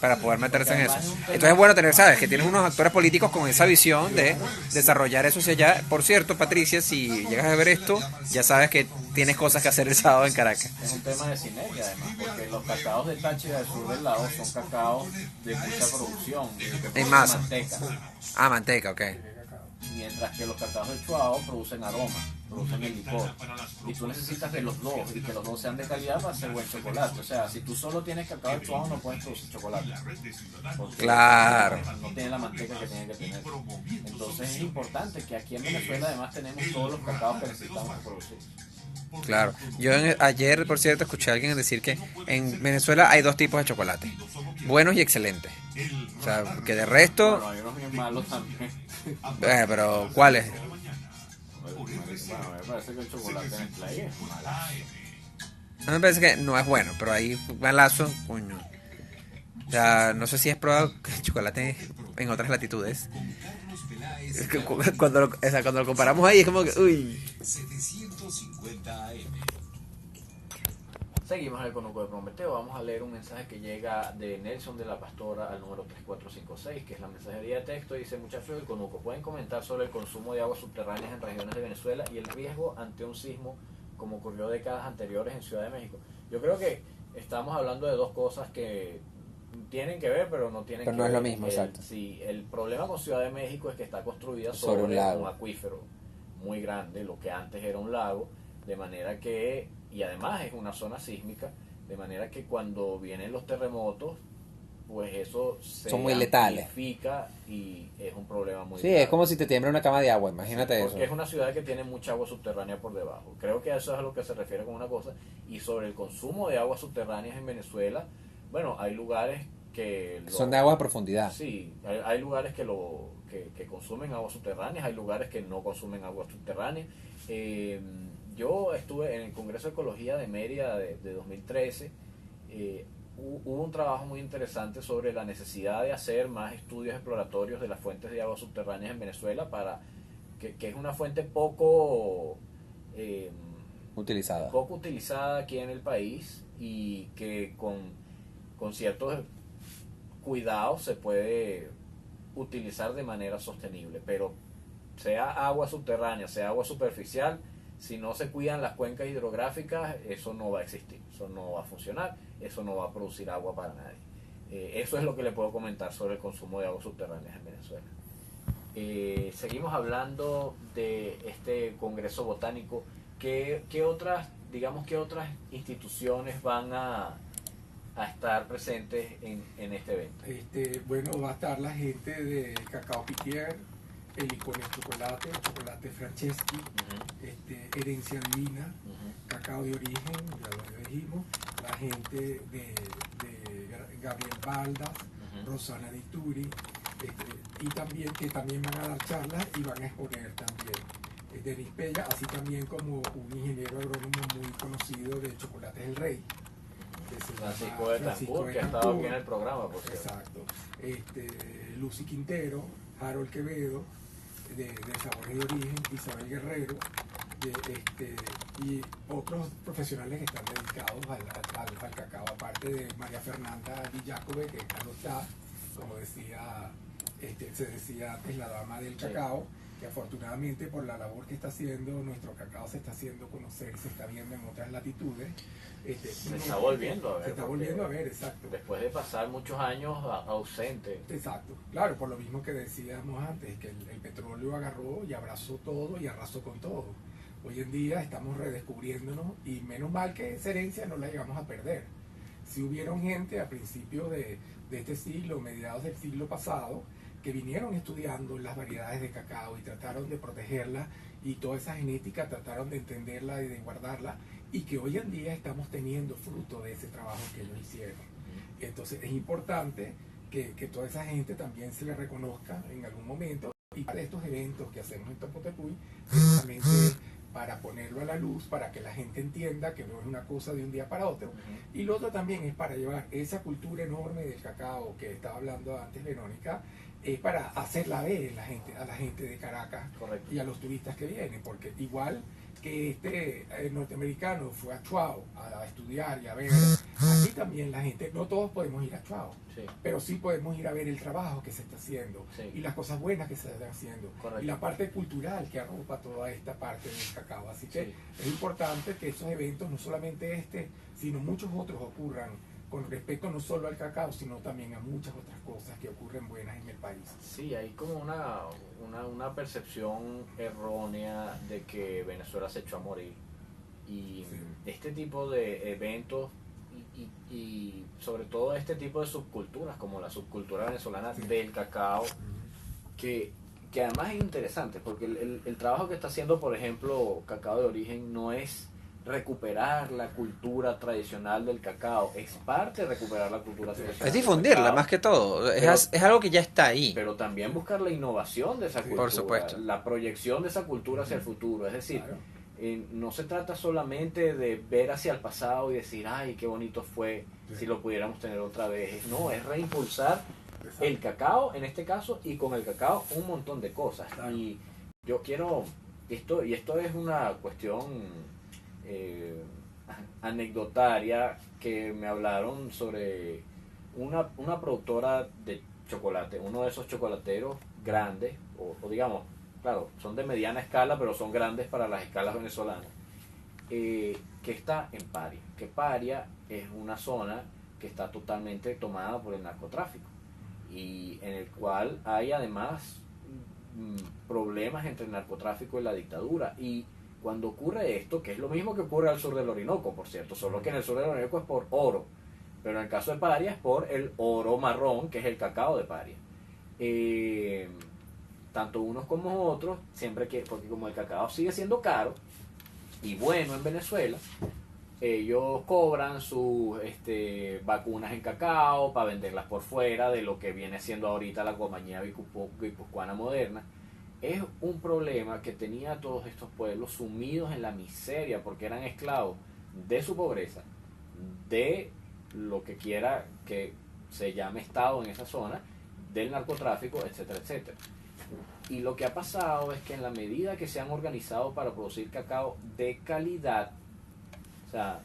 S8: para poder meterse en eso. Entonces es bueno tener, sabes, que tienes unos actores políticos con esa visión de desarrollar eso hacia allá. Por cierto, Patricia, si llegas a ver esto, ya sabes que tienes cosas que hacer el sábado en Caracas.
S2: Es un tema de sinergia, además, porque los cacaos de Táchira del sur del lado son cacaos de mucha producción,
S8: En masa.
S2: manteca,
S8: Ah, manteca, ok.
S2: mientras que los cacaos de Chuao producen aroma. producen el licor. Y tú necesitas de los dos, y que los dos sean de calidad para hacer buen chocolate. O sea, si tú solo tienes cacao de Chuao, no puedes producir chocolate. Porque
S8: Claro.
S2: no tiene la manteca que tiene que tener. Entonces es importante que aquí en Venezuela además tenemos todos los cacaos que necesitamos para producir.
S8: Claro. Ayer, por cierto, escuché a alguien decir que en Venezuela hay dos tipos de chocolate, buenos y excelentes. O sea, que de resto,
S2: Bueno, hay unos bien malos también.
S8: pero ¿cuáles?
S2: Bueno, me parece que el chocolate en Nestlé es malo.
S8: A mí me parece que no es bueno, pero hay malazo, coño. O sea, no sé si has probado chocolate en otras latitudes. Es que cuando lo comparamos ahí es como que, uy.
S7: 750 AM.
S2: Seguimos en el Conuco de Prometeo. Vamos a leer un mensaje que llega de Nelson de la Pastora al número 3456, que es la mensajería de texto. Dice: muchachos del Conuco, ¿pueden comentar sobre el consumo de aguas subterráneas en regiones de Venezuela y el riesgo ante un sismo como ocurrió décadas anteriores en Ciudad de México? Yo creo que estamos hablando de dos cosas que tienen que ver, pero no tienen
S8: Pero
S2: que
S8: no
S2: ver.
S8: es lo mismo, exacto.
S2: Sí, el problema con Ciudad de México es que está construida
S8: Sobre un lago.
S2: un acuífero muy grande, lo que antes era un lago, de manera que, y además es una zona sísmica, de manera que cuando vienen los terremotos, pues eso se
S8: Son muy letales.
S2: amplifica y es un problema muy
S8: Sí,
S2: grave.
S8: es como si te tiembla una cama de agua, imagínate eso.
S2: Porque es una ciudad que tiene mucha agua subterránea por debajo. Creo que eso es a lo que se refiere con una cosa. Y sobre el consumo de aguas subterráneas en Venezuela, bueno, hay lugares que...
S8: Son de agua a profundidad.
S2: Sí, hay lugares que consumen aguas subterráneas, hay lugares que no consumen aguas subterráneas. Yo estuve en el Congreso de Ecología de Mérida de 2013. Hubo un trabajo muy interesante sobre la necesidad de hacer más estudios exploratorios de las fuentes de agua subterráneas en Venezuela, para que es una fuente poco utilizada aquí en el país, y que con ciertos cuidados se puede utilizar de manera sostenible. Pero sea agua subterránea, sea agua superficial, si no se cuidan las cuencas hidrográficas, eso no va a existir, eso no va a funcionar, eso no va a producir agua para nadie. Eso es lo que le puedo comentar sobre el consumo de aguas subterráneas en Venezuela. Seguimos hablando de este Congreso Botánico. ¿Qué otras instituciones van a estar presentes en este evento?
S9: Bueno, va a estar la gente de Cacao Pitier, el Icones Chocolate, el Chocolate Franceschi, Herencia Divina, Cacao de Origen, ya lo dijimos, la gente de Gabriel Baldas, Rosana Dituri, y también van a dar charlas y van a exponer también Denis Pella, así también como un ingeniero agrónomo muy conocido de Chocolates El Rey,
S2: Francisco de Tancur, que ha estado aquí en el programa, por cierto.
S9: Exacto. Lucy Quintero, Harold Quevedo, de Sabores de Origen, Isabel Guerrero, y otros profesionales que están dedicados al cacao, aparte de María Fernanda Di Jacobe, que no está, como decía, se decía antes, la dama del cacao, que afortunadamente por la labor que está haciendo, nuestro cacao se está haciendo conocer, se está viendo en otras latitudes.
S2: Se está volviendo a ver.
S9: Se está volviendo a ver, exacto.
S2: Después de pasar muchos años ausente.
S9: Exacto, claro, por lo mismo que decíamos antes, que el petróleo agarró y abrazó todo y arrasó con todo. Hoy en día estamos redescubriéndonos, y menos mal que esa herencia no la llegamos a perder. Si hubieron gente a principios de este siglo, mediados del siglo pasado, que vinieron estudiando las variedades de cacao y trataron de protegerla, y toda esa genética trataron de entenderla y de guardarla, y que hoy en día estamos teniendo fruto de ese trabajo que ellos hicieron. Entonces es importante que toda esa gente también se le reconozca en algún momento, y para estos eventos que hacemos en Topotepuy, precisamente para ponerlo a la luz, para que la gente entienda que no es una cosa de un día para otro. Y lo otro también es para llevar esa cultura enorme del cacao que estaba hablando antes Verónica, es para hacerla ver a la gente de Caracas. Correcto. Y a los turistas que vienen, porque igual que este norteamericano fue a Chuao a estudiar y a ver, aquí también la gente, no todos podemos ir a Chuao, sí, pero sí podemos ir a ver el trabajo que se está haciendo, sí, y las cosas buenas que se están haciendo. Correcto. Y la parte cultural que arropa toda esta parte del cacao. Así que sí, es importante que esos eventos, no solamente este, sino muchos otros, ocurran con respecto no solo al cacao, sino también a muchas otras cosas que ocurren buenas en el país.
S2: Sí, hay como una percepción errónea de que Venezuela se echó a morir. Y
S9: Sí.
S2: este tipo de eventos y sobre todo este tipo de subculturas, como la subcultura venezolana
S9: Sí.
S2: del cacao, que además es interesante, porque el trabajo que está haciendo, por ejemplo, Cacao de Origen, no es recuperar la cultura tradicional del cacao, es parte de recuperar la cultura tradicional
S8: Es
S2: del
S8: difundirla
S2: cacao,
S8: más que todo.
S2: Pero-
S8: Es algo que ya está ahí.
S2: pero también buscar la innovación de esa
S9: Sí.
S2: cultura,
S8: Por supuesto.
S2: la proyección de esa cultura hacia el futuro, es decir,
S9: Claro.
S2: no se trata solamente de ver hacia el pasado y decir, ay, qué bonito fue,
S9: Sí.
S2: si lo pudiéramos tener otra vez. No, es reimpulsar
S9: Exacto.
S2: el cacao en este caso, y con el cacao un montón de cosas.
S9: Claro.
S2: Y yo quiero, esto es una cuestión anecdotaria, que me hablaron sobre una productora de chocolate, uno de esos chocolateros grandes, o digamos, claro, son de mediana escala, pero son grandes para las escalas venezolanas, que está en Paria. Que Paria es una zona que está totalmente tomada por el narcotráfico, y en el cual hay además problemas entre el narcotráfico y la dictadura. Y cuando ocurre esto, que es lo mismo que ocurre al sur del Orinoco, por cierto, solo que en el sur del Orinoco es por oro, pero en el caso de Paria es por el oro marrón, que es el cacao de Paria. Tanto unos como otros, siempre que, porque como el cacao sigue siendo caro y bueno en Venezuela, ellos cobran sus vacunas en cacao para venderlas por fuera de lo que viene siendo ahorita la compañía guipuzcoana moderna. Es un problema que tenía a todos estos pueblos sumidos en la miseria, porque eran esclavos de su pobreza, de lo que quiera que se llame Estado en esa zona, del narcotráfico, etcétera, etcétera. Y lo que ha pasado es que en la medida que se han organizado para producir cacao de calidad, o sea,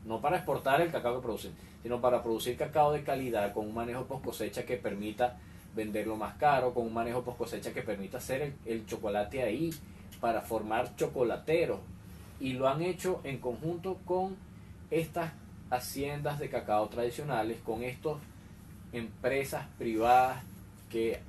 S2: no para exportar el cacao que producen, sino para producir cacao de calidad con un manejo post cosecha que permita venderlo más caro, con un manejo post cosecha que permita hacer el chocolate ahí, para formar chocolateros. Y lo han hecho en conjunto con estas haciendas de cacao tradicionales, con estas empresas privadas que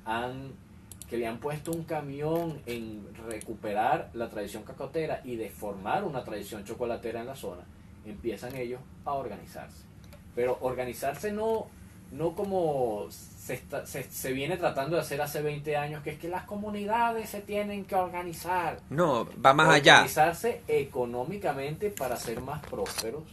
S2: le han puesto un camión en recuperar la tradición cacaotera y de formar una tradición chocolatera en la zona. Empiezan ellos a organizarse, pero organizarse no como se viene tratando de hacer hace 20 años, que es que las comunidades se tienen que organizar.
S8: No, va más allá.
S2: Organizarse económicamente para ser más prósperos,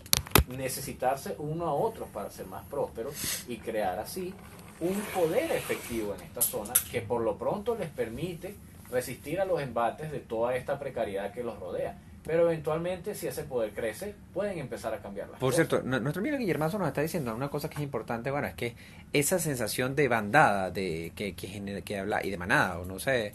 S2: necesitarse uno a otros para ser más prósperos, y crear así un poder efectivo en esta zona que por lo pronto les permite resistir a los embates de toda esta precariedad que los rodea. Pero eventualmente, si ese poder crece, pueden empezar a cambiar las
S8: Por
S2: cosas.
S8: cierto, nuestro amigo Guillermazo nos está diciendo una cosa que es importante, bueno, es que esa sensación de bandada, que habla, y de manada, o no sé,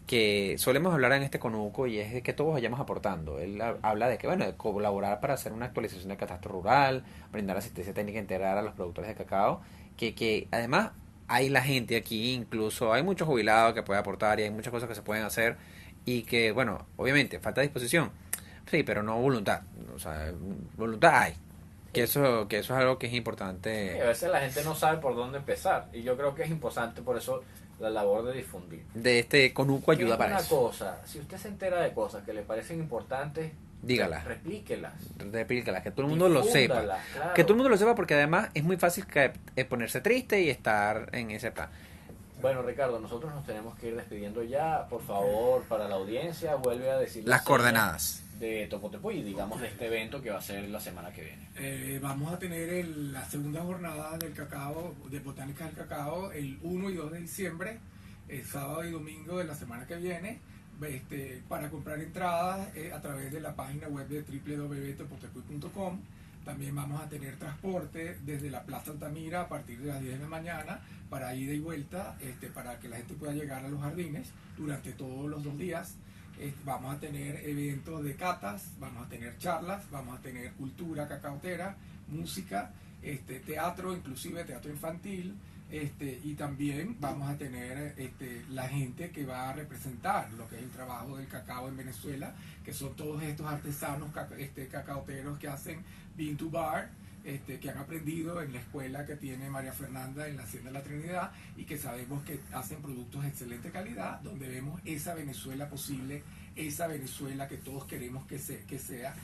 S8: que solemos hablar en este conuco, y es de que todos vayamos aportando. Él habla de que, bueno, de colaborar para hacer una actualización del catastro rural, brindar asistencia técnica integral a los productores de cacao, que además hay la gente aquí, incluso hay muchos jubilados que pueden aportar, y hay muchas cosas que se pueden hacer, y que, bueno, obviamente, falta disposición. Sí, pero no voluntad. O sea, voluntad hay. Que eso es algo que es
S2: Sí, a
S8: importante.
S2: veces la gente no sabe por dónde empezar, y yo creo que es importante por eso la labor de difundir.
S8: De este conuco ayuda
S2: Es
S8: para
S2: una
S8: eso.
S2: cosa, si usted se entera de cosas que le parecen importantes,
S8: Dígala.
S2: replíquelas.
S8: Replícala, que todo el mundo lo sepa.
S2: Difúndalas, claro.
S8: Que todo el mundo lo sepa, porque además es muy fácil ponerse triste y estar en ese plan.
S2: Bueno, Ricardo, nosotros nos tenemos que ir despidiendo ya. Por favor, para la audiencia, vuelve a decir
S8: Las
S2: señas
S8: coordenadas.
S2: de Topotepuy, digamos, de este evento que va a ser la semana que viene.
S9: Vamos a tener la segunda jornada del cacao, de botánica del cacao, el 1 y 2 de diciembre, el sábado y domingo de la semana que viene. Para comprar entradas a través de la página web de www.topotepuy.com. También vamos a tener transporte desde la Plaza Altamira a partir de las 10 de la mañana para ida y vuelta, para que la gente pueda llegar a los jardines durante todos los 2 días. Vamos a tener eventos de catas, vamos a tener charlas, vamos a tener cultura cacaotera, música, teatro, inclusive teatro infantil, y también vamos a tener la gente que va a representar lo que es el trabajo del cacao en Venezuela, que son todos estos artesanos cacaoteros que hacen bean to bar, que han aprendido en la escuela que tiene María Fernanda en la Hacienda de la Trinidad y que sabemos que hacen productos de excelente calidad, donde vemos esa Venezuela posible, esa Venezuela que todos queremos que sea.